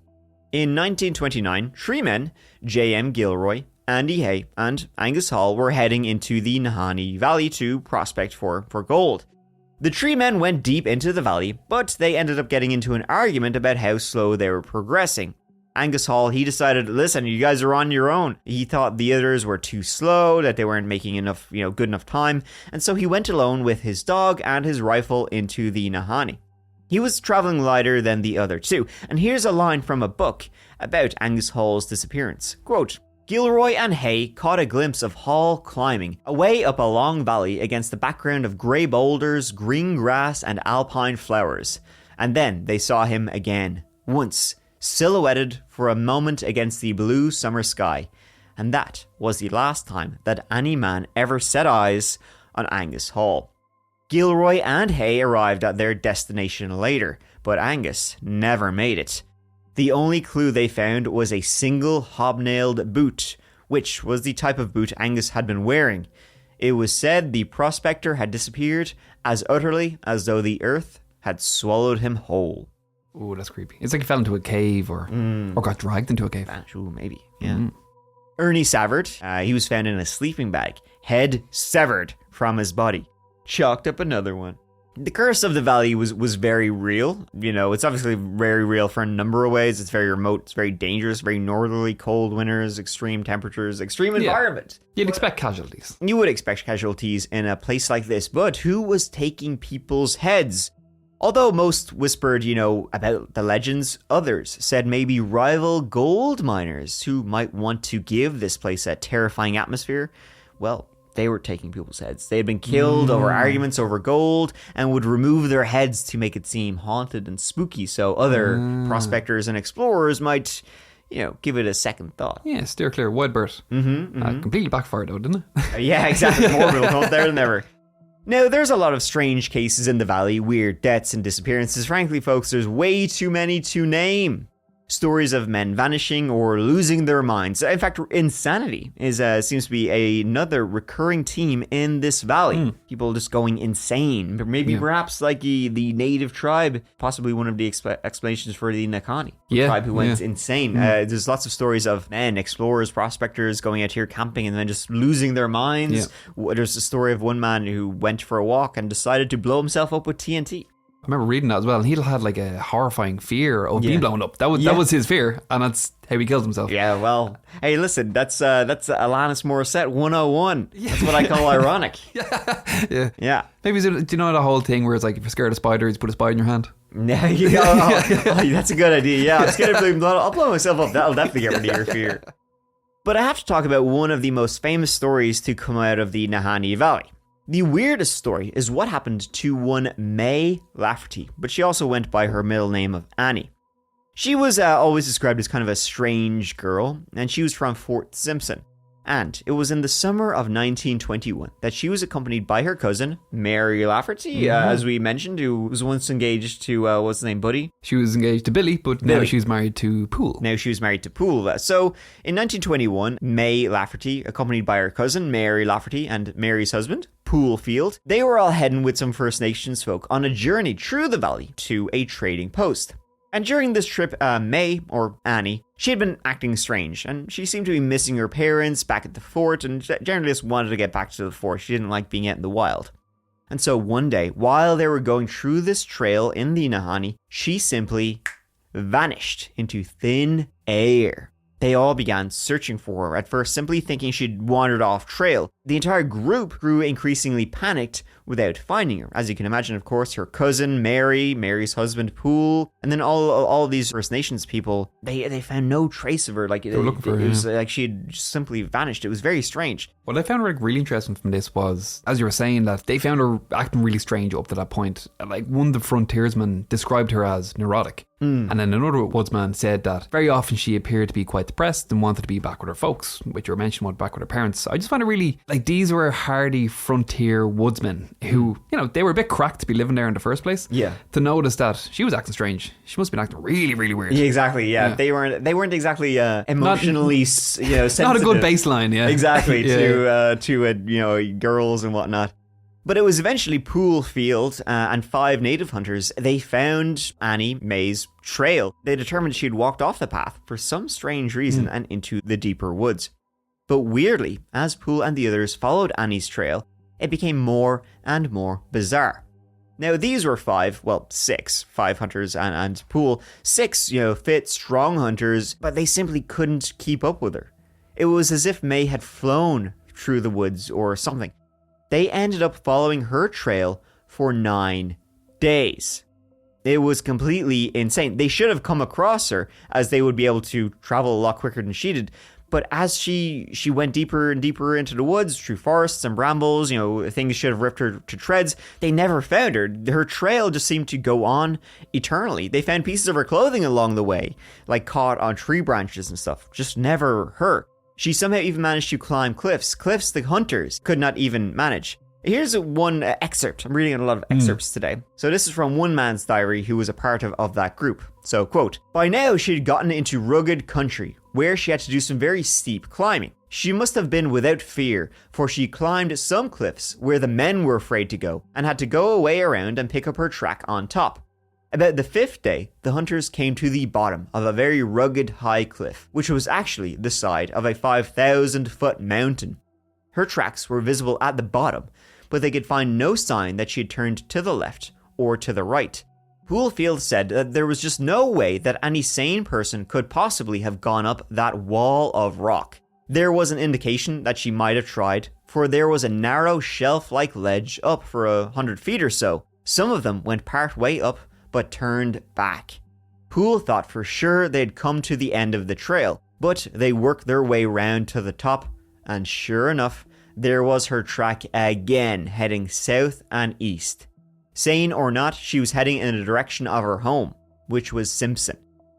A: In 1929, three men, J.M. Gilroy, Andy Hay, and Angus Hall, were heading into the Nahanni Valley to prospect for gold. The three men went deep into the valley, but they ended up getting into an argument about how slow they were progressing. Angus Hall, he decided, listen, you guys are on your own. He thought the others were too slow, that they weren't making enough, good enough time, and so he went alone with his dog and his rifle into the Nahanni. He was traveling lighter than the other two, and here's a line from a book about Angus Hall's disappearance. Quote, Gilroy and Hay caught a glimpse of Hall climbing away up a long valley against the background of grey boulders, green grass, and alpine flowers. And then they saw him again, once, silhouetted for a moment against the blue summer sky. And that was the last time that any man ever set eyes on Angus Hall. Gilroy and Hay arrived at their destination later, but Angus never made it. The only clue they found was a single hobnailed boot, which was the type of boot Angus had been wearing. It was said the prospector had disappeared as utterly as though the earth had swallowed him whole.
B: Oh, that's creepy. It's like he fell into a cave or got dragged into a cave.
A: Ooh, maybe, yeah. Ernie Savard, he was found in a sleeping bag, head severed from his body. Chalked up another one. The curse of the valley was very real. It's obviously very real for a number of ways. It's very remote, it's very dangerous, very northerly, cold winters, extreme temperatures, extreme environment.
B: You'd expect casualties.
A: You would expect casualties in a place like this, but who was taking people's heads? Although most whispered, about the legends, others said maybe rival gold miners who might want to give this place a terrifying atmosphere. Well, they were taking people's heads. They had been killed over arguments over gold and would remove their heads to make it seem haunted and spooky, so other prospectors and explorers might, give it a second thought.
B: Yeah, steer clear. Wide berth. Completely backfired though, didn't it?
A: Yeah, exactly. More real caught there than ever. Now, there's a lot of strange cases in the valley, weird deaths and disappearances. Frankly, folks, there's way too many to name. Stories of men vanishing or losing their minds. In fact, insanity seems to be another recurring theme in this valley. People just going insane. Maybe perhaps like the native tribe, possibly one of the explanations for the Nahanni, tribe who went insane. There's lots of stories of men, explorers, prospectors going out here camping and then just losing their minds. There's a story of one man who went for a walk and decided to blow himself up with TNT.
B: I remember reading that as well, and he had like a horrifying fear of being blown up. That was his fear, and that's how he killed himself.
A: Yeah, well, hey, listen, that's Alanis Morissette 101. That's what I call ironic. Yeah.
B: Maybe do you know the whole thing where it's like if you're scared of spiders, put a spider in your hand?
A: That's a good idea. Yeah, I'm scared of being blown up. I'll blow myself up. That'll definitely get rid of your fear. But I have to talk about one of the most famous stories to come out of the Nahanni Valley. The weirdest story is what happened to one May Lafferty, but she also went by her middle name of Annie. She was always described as kind of a strange girl, and she was from Fort Simpson. And it was in the summer of 1921 that she was accompanied by her cousin, Mary Lafferty, as we mentioned, who was once engaged to, what's his name, Buddy?
B: She was engaged to Billy, but now she's married to Poole.
A: So, in 1921, May Lafferty, accompanied by her cousin, Mary Lafferty, and Mary's husband, Poole Field, they were all heading with some First Nations folk on a journey through the valley to a trading post. And during this trip, May, or Annie, she had been acting strange, and she seemed to be missing her parents back at the fort, and generally just wanted to get back to the fort. She didn't like being out in the wild. And so one day, while they were going through this trail in the Nahanni, she simply vanished into thin air. They all began searching for her, at first simply thinking she'd wandered off trail, The entire group grew increasingly panicked without finding her. As you can imagine, of course, her cousin Mary, Mary's husband Poole, and then all of these First Nations people, they found no trace of her. Like
B: they were looking for her.
A: It was like she had just simply vanished. It was very strange.
B: What I found really interesting from this was, as you were saying, that they found her acting really strange up to that point. Like one of the frontiersmen described her as neurotic. And then another woodsman said that very often she appeared to be quite depressed and wanted to be back with her folks, which you were mentioning, back with her parents. I just find it really, like, these were hardy frontier woodsmen who, you know, they were a bit cracked to be living there in the first place.
A: Yeah.
B: To notice that she was acting strange. She must have been acting really, really weird.
A: Yeah, exactly. Yeah. They weren't exactly emotionally, sensitive.
B: Not a good baseline. Yeah.
A: Exactly. To girls and whatnot. But it was eventually Poole Field and 5 native hunters. They found Annie May's trail. They determined she had walked off the path for some strange reason and into the deeper woods. But weirdly, as Poole and the others followed Annie's trail, it became more and more bizarre. Now, these were 5 hunters and Poole. 6, fit, strong hunters, but they simply couldn't keep up with her. It was as if May had flown through the woods or something. They ended up following her trail for 9 days. It was completely insane. They should have come across her, as they would be able to travel a lot quicker than she did. But as she went deeper and deeper into the woods, through forests and brambles, things should have ripped her to shreds. They never found her. Her trail just seemed to go on eternally. They found pieces of her clothing along the way, like caught on tree branches and stuff. Just never her. She somehow even managed to climb cliffs the hunters could not even manage. Here's one excerpt. I'm reading a lot of excerpts today. So this is from one man's diary who was a part of that group. So, quote, "By now she had gotten into rugged country, where she had to do some very steep climbing. She must have been without fear, for she climbed some cliffs where the men were afraid to go, and had to go away around and pick up her track on top. About the 5th day, the hunters came to the bottom of a very rugged high cliff, which was actually the side of a 5,000-foot mountain. Her tracks were visible at the bottom, but they could find no sign that she had turned to the left or to the right. Poole Field said that there was just no way that any sane person could possibly have gone up that wall of rock. There was an indication that she might have tried, for there was a narrow shelf-like ledge up for 100 feet or so. Some of them went part way up, but turned back. Poole thought for sure they'd come to the end of the trail, but they worked their way round to the top, and sure enough, there was her track again, heading south and east. Sane or not, she was heading in the direction of her home, which was Simpson.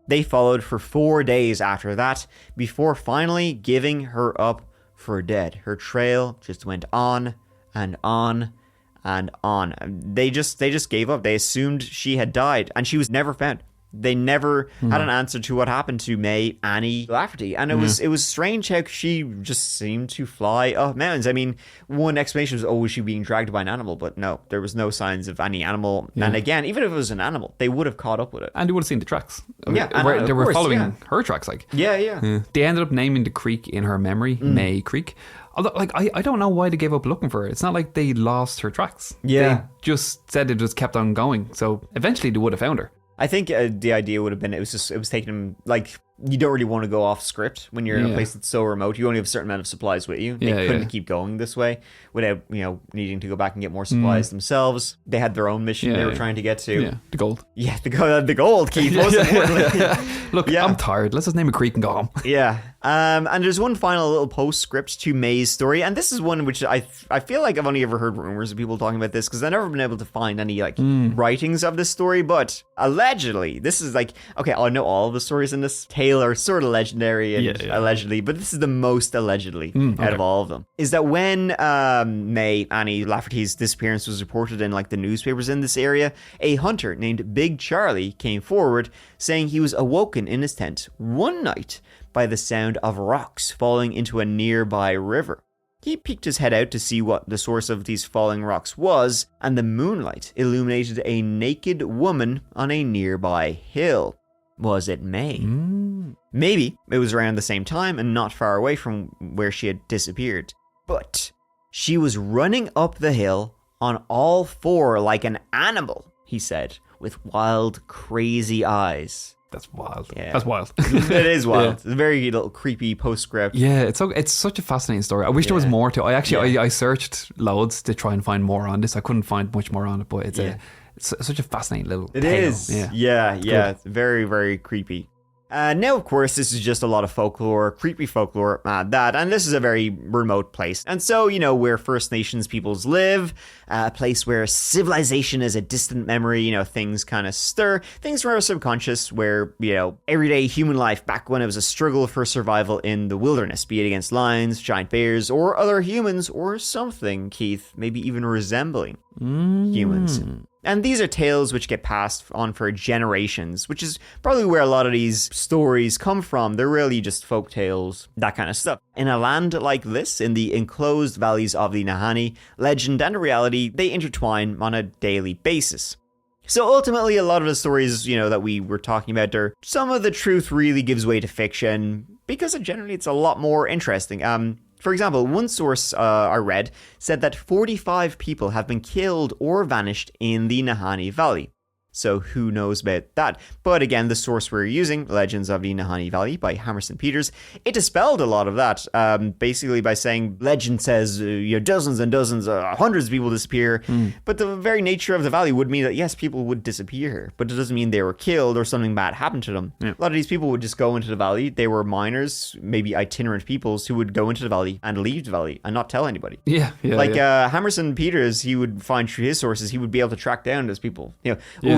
A: They followed for 4 days after that, before finally giving her up for dead. Her trail just went on and on and on. They just gave up. They assumed she had died, and she was never found. They never had an answer to what happened to May Annie Lafferty, and it was strange how she just seemed to fly up mountains. I mean, one explanation was, was she being dragged by an animal? But no, there was no signs of any animal. Yeah. And again, even if it was an animal, they would have caught up with it,
B: and they would have seen the tracks.
A: Yeah,
B: they were following her tracks.
A: Yeah.
B: They ended up naming the creek in her memory May Creek. Although, I don't know why they gave up looking for her. It's not like they lost her tracks.
A: Yeah,
B: they just said it just kept on going. So eventually, they would have found her.
A: I think the idea would have been it was taking them, like, you don't really want to go off script when you're in a place that's so remote. You only have a certain amount of supplies with you. They couldn't keep going this way without needing to go back and get more supplies themselves. They had their own mission they were trying to get to.
B: Yeah, the gold.
A: Yeah, the gold, Keith. Most importantly.
B: Look, I'm tired. Let's just name a creek and go home.
A: Yeah. And there's one final little postscript to May's story, and this is one which I feel like I've only ever heard rumors of people talking about this, because I've never been able to find any writings of this story, but allegedly, this is like, okay, I know all of the stories in this tale are sort of legendary and allegedly, but this is the most allegedly out of all of them, is that when May Annie Lafferty's disappearance was reported in like the newspapers in this area, a hunter named Big Charlie came forward saying he was awoken in his tent one night by the sound of rocks falling into a nearby river. He peeked his head out to see what the source of these falling rocks was, and the moonlight illuminated a naked woman on a nearby hill. Was it May? Maybe it was around the same time and not far away from where she had disappeared. But she was running up the hill on all four like an animal, he said, with wild, crazy eyes.
B: That's wild.
A: Yeah.
B: That's wild.
A: It is wild. It's a very little creepy postscript.
B: Yeah, it's such a fascinating story. I wish there was more to it. I searched loads to try and find more on this. I couldn't find much more on it, but it's such a fascinating little tale.
A: It is. Yeah. It's very, very creepy. Now, of course, this is just a lot of folklore, creepy folklore, and this is a very remote place. And so, where First Nations peoples live, a place where civilization is a distant memory, things kind of stir, things from our subconscious where, everyday human life back when it was a struggle for survival in the wilderness, be it against lions, giant bears, or other humans, or something, Keith, maybe even resembling humans. And these are tales which get passed on for generations, which is probably where a lot of these stories come from. They're really just folk tales, that kind of stuff. In a land like this, in the enclosed valleys of the Nahanni, legend and reality, they intertwine on a daily basis. So ultimately, a lot of the stories, that we were talking about there, some of the truth really gives way to fiction, because generally it's a lot more interesting. For example, one source I read said that 45 people have been killed or vanished in the Nahanni Valley. So who knows about that? But again, the source we're using, Legends of the Nahanni Valley by Hammerson Peters, it dispelled a lot of that, basically by saying legend says dozens and dozens, hundreds of people disappear. But the very nature of the valley would mean that yes, people would disappear, but it doesn't mean they were killed or something bad happened to them. A lot of these people would just go into the valley. They were miners, maybe itinerant peoples who would go into the valley and leave the valley and not tell anybody. Hammerson Peters, he would find through his sources, he would be able to track down those people.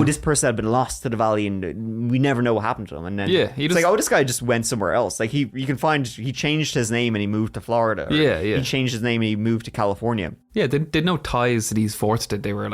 A: This person had been lost to the valley and we never know what happened to him. And then this guy just went somewhere else. Like you can find he changed his name and he moved to Florida. He changed his name and he moved to California. Yeah,
B: they had no ties to these forts that they were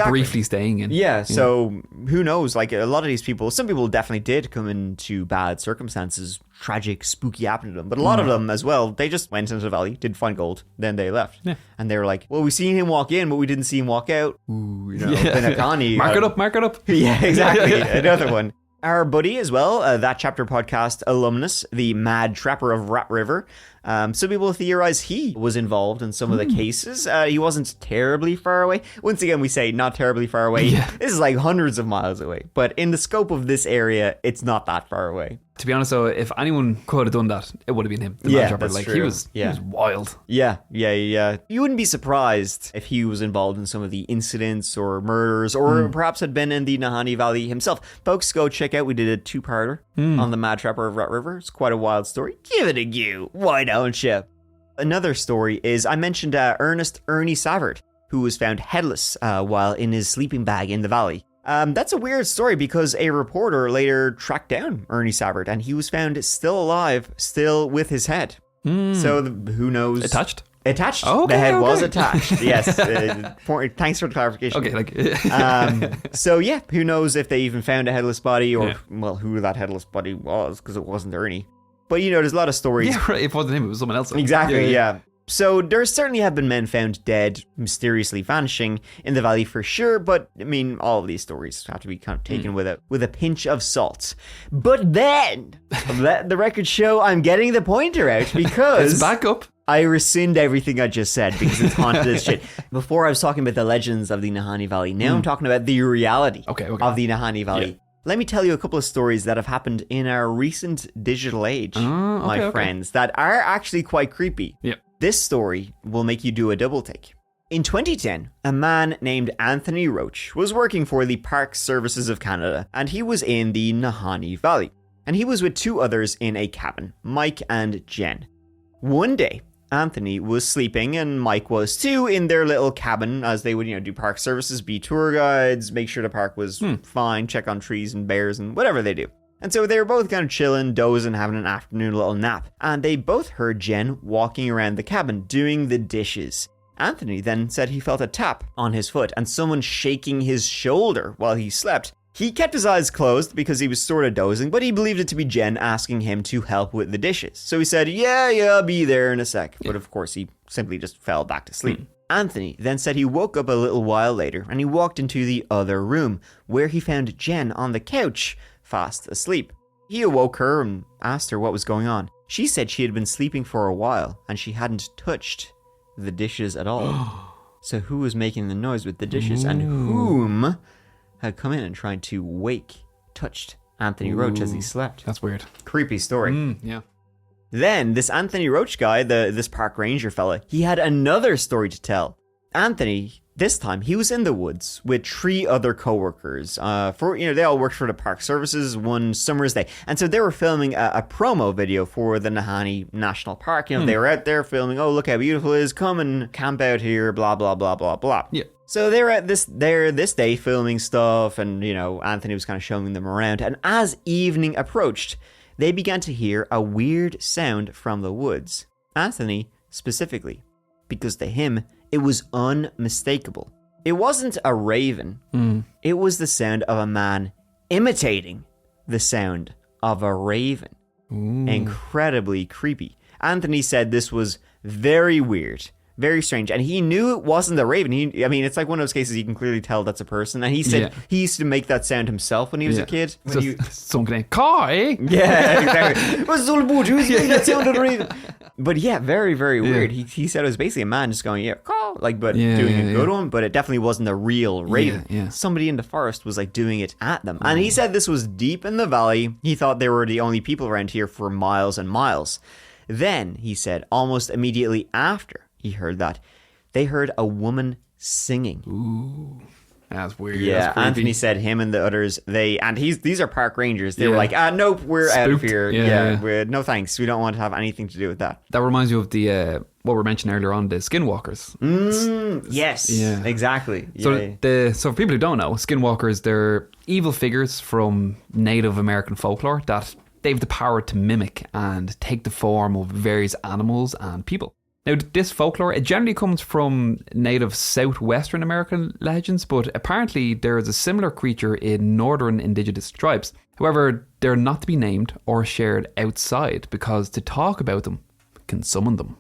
B: briefly staying in.
A: Yeah, so who knows? Like a lot of these people, some people definitely did come into bad circumstances, tragic, spooky happened to them. But a lot of them as well, they just went into the valley, did find gold, then they left. Yeah. And they were like, well, we seen him walk in, but we didn't see him walk out. Ooh, Nahanni.
B: Mark it up.
A: Yeah, exactly. Another one. Our buddy as well, That Chapter podcast alumnus, the Mad Trapper of Rat River. Some people theorize he was involved in some of the cases. He wasn't terribly far away. Once again, we say not terribly far away. Yeah. This is like hundreds of miles away. But in the scope of this area, it's not that far away.
B: To be honest, though, if anyone could have done that, it would have been him. The Mad Trapper.
A: That's true.
B: He was wild.
A: Yeah. You wouldn't be surprised if he was involved in some of the incidents or murders, or perhaps had been in the Nahanni Valley himself. Folks, go check out. We did a 2-parter on the Mad Trapper of Rat River. It's quite a wild story. Give it a go. Why don't you? Another story is, I mentioned Ernest Ernie Savard, who was found headless while in his sleeping bag in the valley. That's a weird story because a reporter later tracked down Ernie Savard and he was found still alive, still with his head. So who knows?
B: Attached?
A: Attached. Oh, okay, the head was attached. Yes. Thanks for the clarification.
B: Okay.
A: So yeah, who knows if they even found a headless body or who that headless body was, because it wasn't Ernie. But there's a lot of stories.
B: Yeah, right. If it wasn't him, it was someone else.
A: Exactly. Yeah. So there certainly have been men found dead, mysteriously vanishing in the valley for sure, but I mean, all of these stories have to be kind of taken with a pinch of salt. But then, let the record show I'm getting the pointer out because...
B: It's back up.
A: I rescind everything I just said because it's haunted as shit. Before I was talking about the legends of the Nahanni Valley. Now I'm talking about the reality of the Nahanni Valley. Yeah. Let me tell you a couple of stories that have happened in our recent digital age, my friends, that are actually quite creepy.
B: Yep.
A: This story will make you do a double take. In 2010, a man named Anthony Roach was working for the Park Services of Canada, and he was in the Nahanni Valley. And he was with 2 others in a cabin, Mike and Jen. One day, Anthony was sleeping, and Mike was too, in their little cabin, as they would, do park services, be tour guides, make sure the park was fine, check on trees and bears and whatever they do. And so they were both kind of chilling, dozing, having an afternoon little nap. And they both heard Jen walking around the cabin, doing the dishes. Anthony then said he felt a tap on his foot and someone shaking his shoulder while he slept. He kept his eyes closed because he was sort of dozing, but he believed it to be Jen asking him to help with the dishes. So he said, yeah, I'll be there in a sec. But of course, he simply just fell back to sleep. Anthony then said he woke up a little while later and he walked into the other room where he found Jen on the couch, fast asleep. He awoke her and asked her what was going on. She said she had been sleeping for a while and she hadn't touched the dishes at all. So who was making the noise with the dishes and whom had come in and tried to wake, touched, Anthony Roach as he slept.
B: That's weird.
A: Creepy story.
B: Yeah.
A: Then, this Anthony Roach guy, this park ranger fella, he had another story to tell. Anthony, this time, he was in the woods with 3 other co-workers. They all worked for the park services one summer's day. And so they were filming a promo video for the Nahanni National Park. They were out there filming, oh, look how beautiful it is, come and camp out here, blah, blah, blah, blah, blah.
B: Yeah.
A: So they were at this day filming stuff, and, Anthony was kind of showing them around. And as evening approached, they began to hear a weird sound from the woods. Anthony, specifically, because to him, it was unmistakable. It wasn't a raven. It was the sound of a man imitating the sound of a raven. Ooh. Incredibly creepy. Anthony said this was very weird. Very strange. And he knew it wasn't a raven. It's like one of those cases you can clearly tell that's a person. And he said he used to make that sound himself when he was a kid.
B: Something Kai.
A: Yeah, exactly. What's all about? Who's making that sound of a raven? But yeah, very, very weird. He said it was basically a man just going, call, doing a good one, but it definitely wasn't a real raven.
B: Yeah.
A: Somebody in the forest was doing it at them. And he said this was deep in the valley. He thought they were the only people around here for miles and miles. Then, he said, almost immediately after he heard that, they heard a woman singing.
B: Ooh, that's weird.
A: Yeah,
B: that's
A: Anthony said him and the others, these are park rangers. They were like, nope, we're out of here. No thanks. We don't want to have anything to do with that.
B: That reminds you of the what we mentioned earlier on, the skinwalkers.
A: Yes, exactly.
B: So for people who don't know, skinwalkers, they're evil figures from Native American folklore that they have the power to mimic and take the form of various animals and people. Now, this folklore, it generally comes from native southwestern American legends, but apparently there is a similar creature in northern indigenous tribes. However, they're not to be named or shared outside because to talk about them can summon them.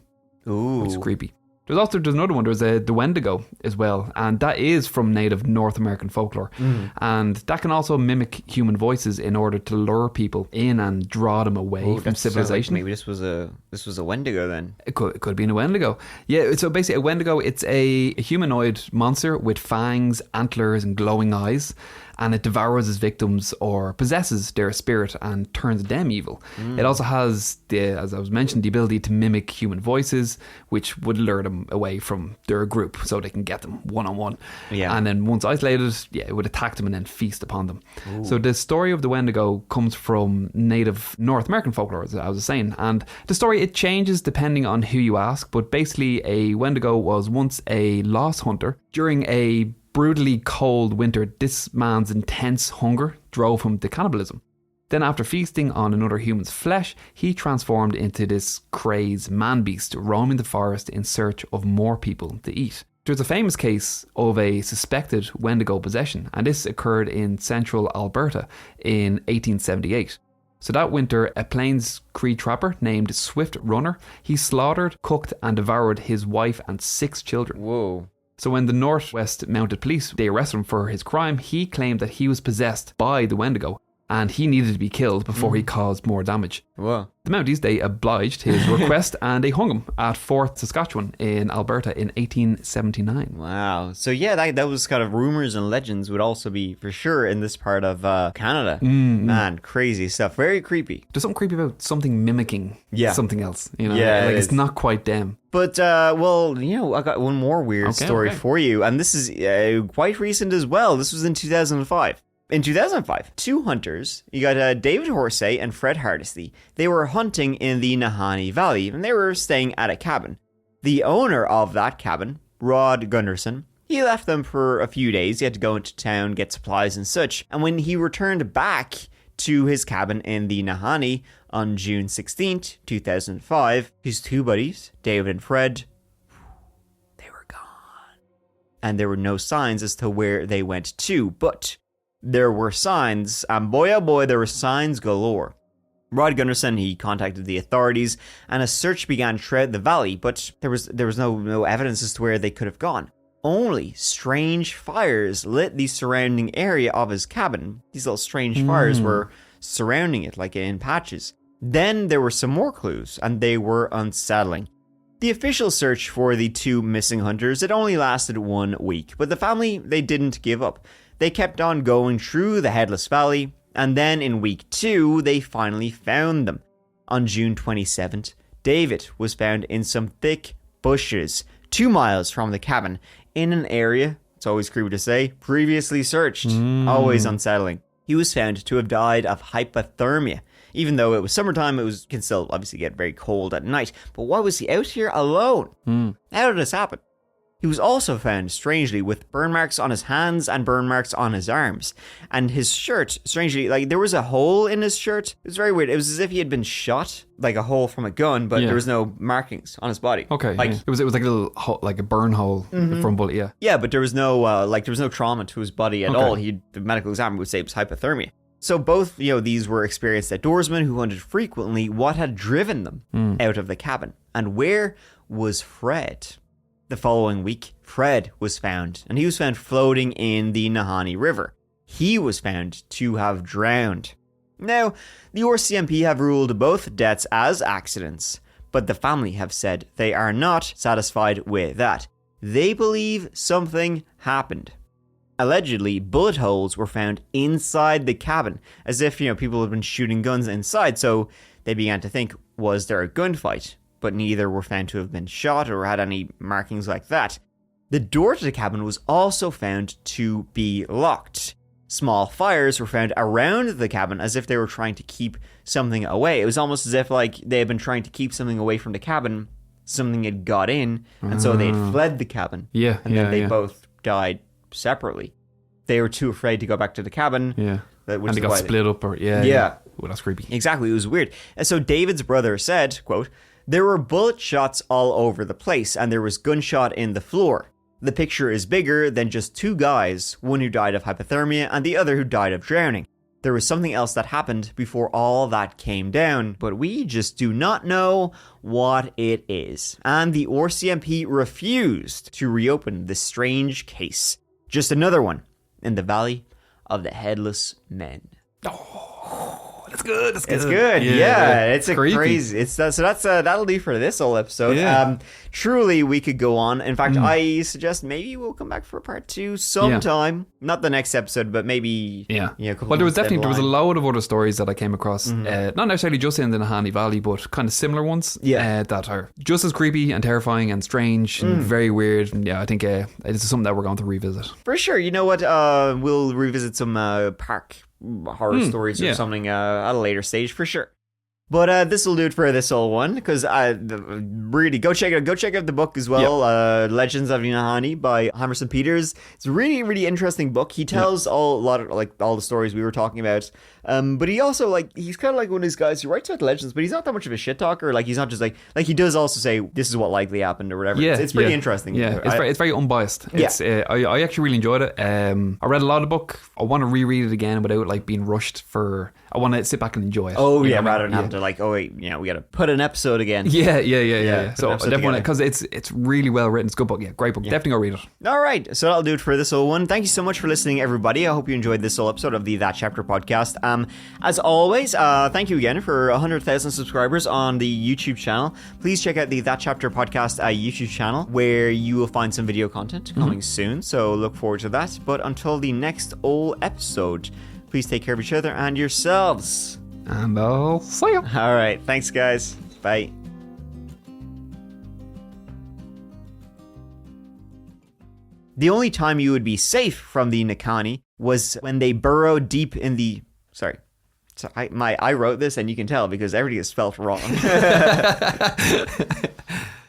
A: Ooh.
B: Which is creepy. There's another one. There's the Wendigo as well, and that is from native North American folklore, and that can also mimic human voices in order to lure people in and draw them away from civilization.
A: Maybe this was a Wendigo then.
B: It could have been a Wendigo. Yeah, so basically a Wendigo, it's a humanoid monster with fangs, antlers, and glowing eyes. And it devours its victims or possesses their spirit and turns them evil. It also has, as I was mentioning, the ability to mimic human voices, which would lure them away from their group so they can get them one-on-one. Yeah. And then once isolated, it would attack them and then feast upon them. Ooh. So the story of the Wendigo comes from native North American folklore, as I was saying. And the story, it changes depending on who you ask, but basically a Wendigo was once a lost hunter. During a brutally cold winter, this man's intense hunger drove him to cannibalism. Then after feasting on another human's flesh, he transformed into this crazed man-beast, roaming the forest in search of more people to eat. There's a famous case of a suspected Wendigo possession, and this occurred in central Alberta in 1878. So that winter, a Plains Cree trapper named Swift Runner, he slaughtered, cooked and devoured his wife and 6 children.
A: Whoa.
B: So when the Northwest Mounted Police, they arrested him for his crime, he claimed that he was possessed by the Wendigo and he needed to be killed before he caused more damage.
A: Whoa.
B: The Mounties, they obliged his request and they hung him at Fort Saskatchewan in Alberta in 1879.
A: Wow. So yeah, that was kind of rumors and legends would also be for sure in this part of Canada. Man, crazy stuff. Very creepy.
B: There's something creepy about something mimicking something else.
A: Yeah,
B: like it's not quite them.
A: But, I got one more weird story for you. And this is quite recent as well. This was in 2005. In 2005, 2 hunters, you got David Horsey and Fred Hardesty. They were hunting in the Nahanni Valley, and they were staying at a cabin. The owner of that cabin, Rod Gunderson, he left them for a few days. He had to go into town, get supplies and such. And when he returned back to his cabin in the Nahanni on June 16th, 2005, his 2 buddies, David and Fred, they were gone. And there were no signs as to where they went to, but there were signs, and boy oh boy, there were signs galore. Rod Gunderson, he contacted the authorities, and a search began throughout the valley, but there was no evidence as to where they could have gone. Only strange fires lit the surrounding area of his cabin. These little strange fires were surrounding it, like in patches. Then there were some more clues, and they were unsettling. The official search for the 2 missing hunters, it only lasted 1 week, but the family, they didn't give up. They kept on going through the Headless Valley, And then in week 2, they finally found them. On June 27th, David was found in some thick bushes 2 miles from the cabin in an area, it's always creepy to say, previously searched. Always unsettling. He was found to have died of hypothermia. Even though it was summertime, it can still obviously get very cold at night. But why was he out here alone? How did this happen? He was also found, strangely, with burn marks on his hands and burn marks on his arms. And his shirt, strangely, like there was a hole in his shirt. It was very weird. It was as if he had been shot, like a hole from a gun, but there was no markings on his body.
B: Okay, like it was like a little like a burn hole from a bullet. Yeah.
A: Yeah, but there was no trauma to his body at all. The medical examiner would say it was hypothermia. So both, these were experienced outdoorsmen who wondered frequently what had driven them out of the cabin, and where was Fred. The following week, Fred was found, and he was found floating in the Nahanni River. He was found to have drowned. Now, the RCMP have ruled both deaths as accidents, but the family have said they are not satisfied with that. They believe something happened. Allegedly, bullet holes were found inside the cabin, as if, people had been shooting guns inside, so they began to think, was there a gunfight? But neither were found to have been shot or had any markings like that. The door to the cabin was also found to be locked. Small fires were found around the cabin as if they were trying to keep something away. It was almost as if they had been trying to keep something away from the cabin. Something had got in, and so they had fled the cabin.
B: Yeah,
A: and then they both died separately. They were too afraid to go back to the cabin.
B: Yeah, and they got split up. Well, that's creepy.
A: Exactly, it was weird. And so David's brother said, quote, "There were bullet shots all over the place, and there was gunshot in the floor. The picture is bigger than just 2 guys, one who died of hypothermia and the other who died of drowning. There was something else that happened before all that came down, but we just do not know what it is." And the RCMP refused to reopen this strange case. Just another one in the Valley of the Headless Men.
B: That's good.
A: It's good. Yeah, it's a
B: creepy.
A: crazy. That'll do for this whole episode.
B: Yeah.
A: Truly, we could go on. In fact, I suggest maybe we'll come back for a part 2 sometime. Not the next episode, but maybe.
B: Well, there was a load of other stories that I came across. Not necessarily just in the Nahanni Valley, but kind of similar ones. That are just as creepy and terrifying and strange and very weird. And I think it's something that we're going to revisit
A: for sure. You know what? We'll revisit some park horror stories or something at a later stage for sure. But this will do it for this old one, because really go check out the book as well. Legends of Nahanni by Hammerson Peters. It's a really, really interesting book. He tells all the stories we were talking about. But he also he's kind of like one of these guys who writes about legends, but he's not that much of a shit talker. He's not just like he does also say this is what likely happened or whatever. It's pretty interesting.
B: It's very unbiased. I actually really enjoyed it. I read a lot of the book. I want to reread it again without being rushed for. I want to sit back and enjoy it.
A: Rather than having to we got to put an episode again.
B: Yeah. So definitely, because it's really well written. It's a good book. Yeah, great book. Definitely go read it.
A: All right, so that'll do it for this old one. Thank you so much for listening, everybody. I hope you enjoyed this whole episode of the That Chapter podcast. As always, thank you again for 100,000 subscribers on the YouTube channel. Please check out the That Chapter podcast YouTube channel, where you will find some video content coming soon. So look forward to that. But until the next old episode, please take care of each other and yourselves.
B: And I'll see you.
A: All right. Thanks, guys. Bye. The only time you would be safe from the Nahanni was when they burrowed deep in the... Sorry. So I wrote this, and you can tell because everything is spelled wrong.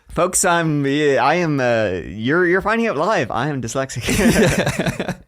A: Folks, you're finding out live. I am dyslexic.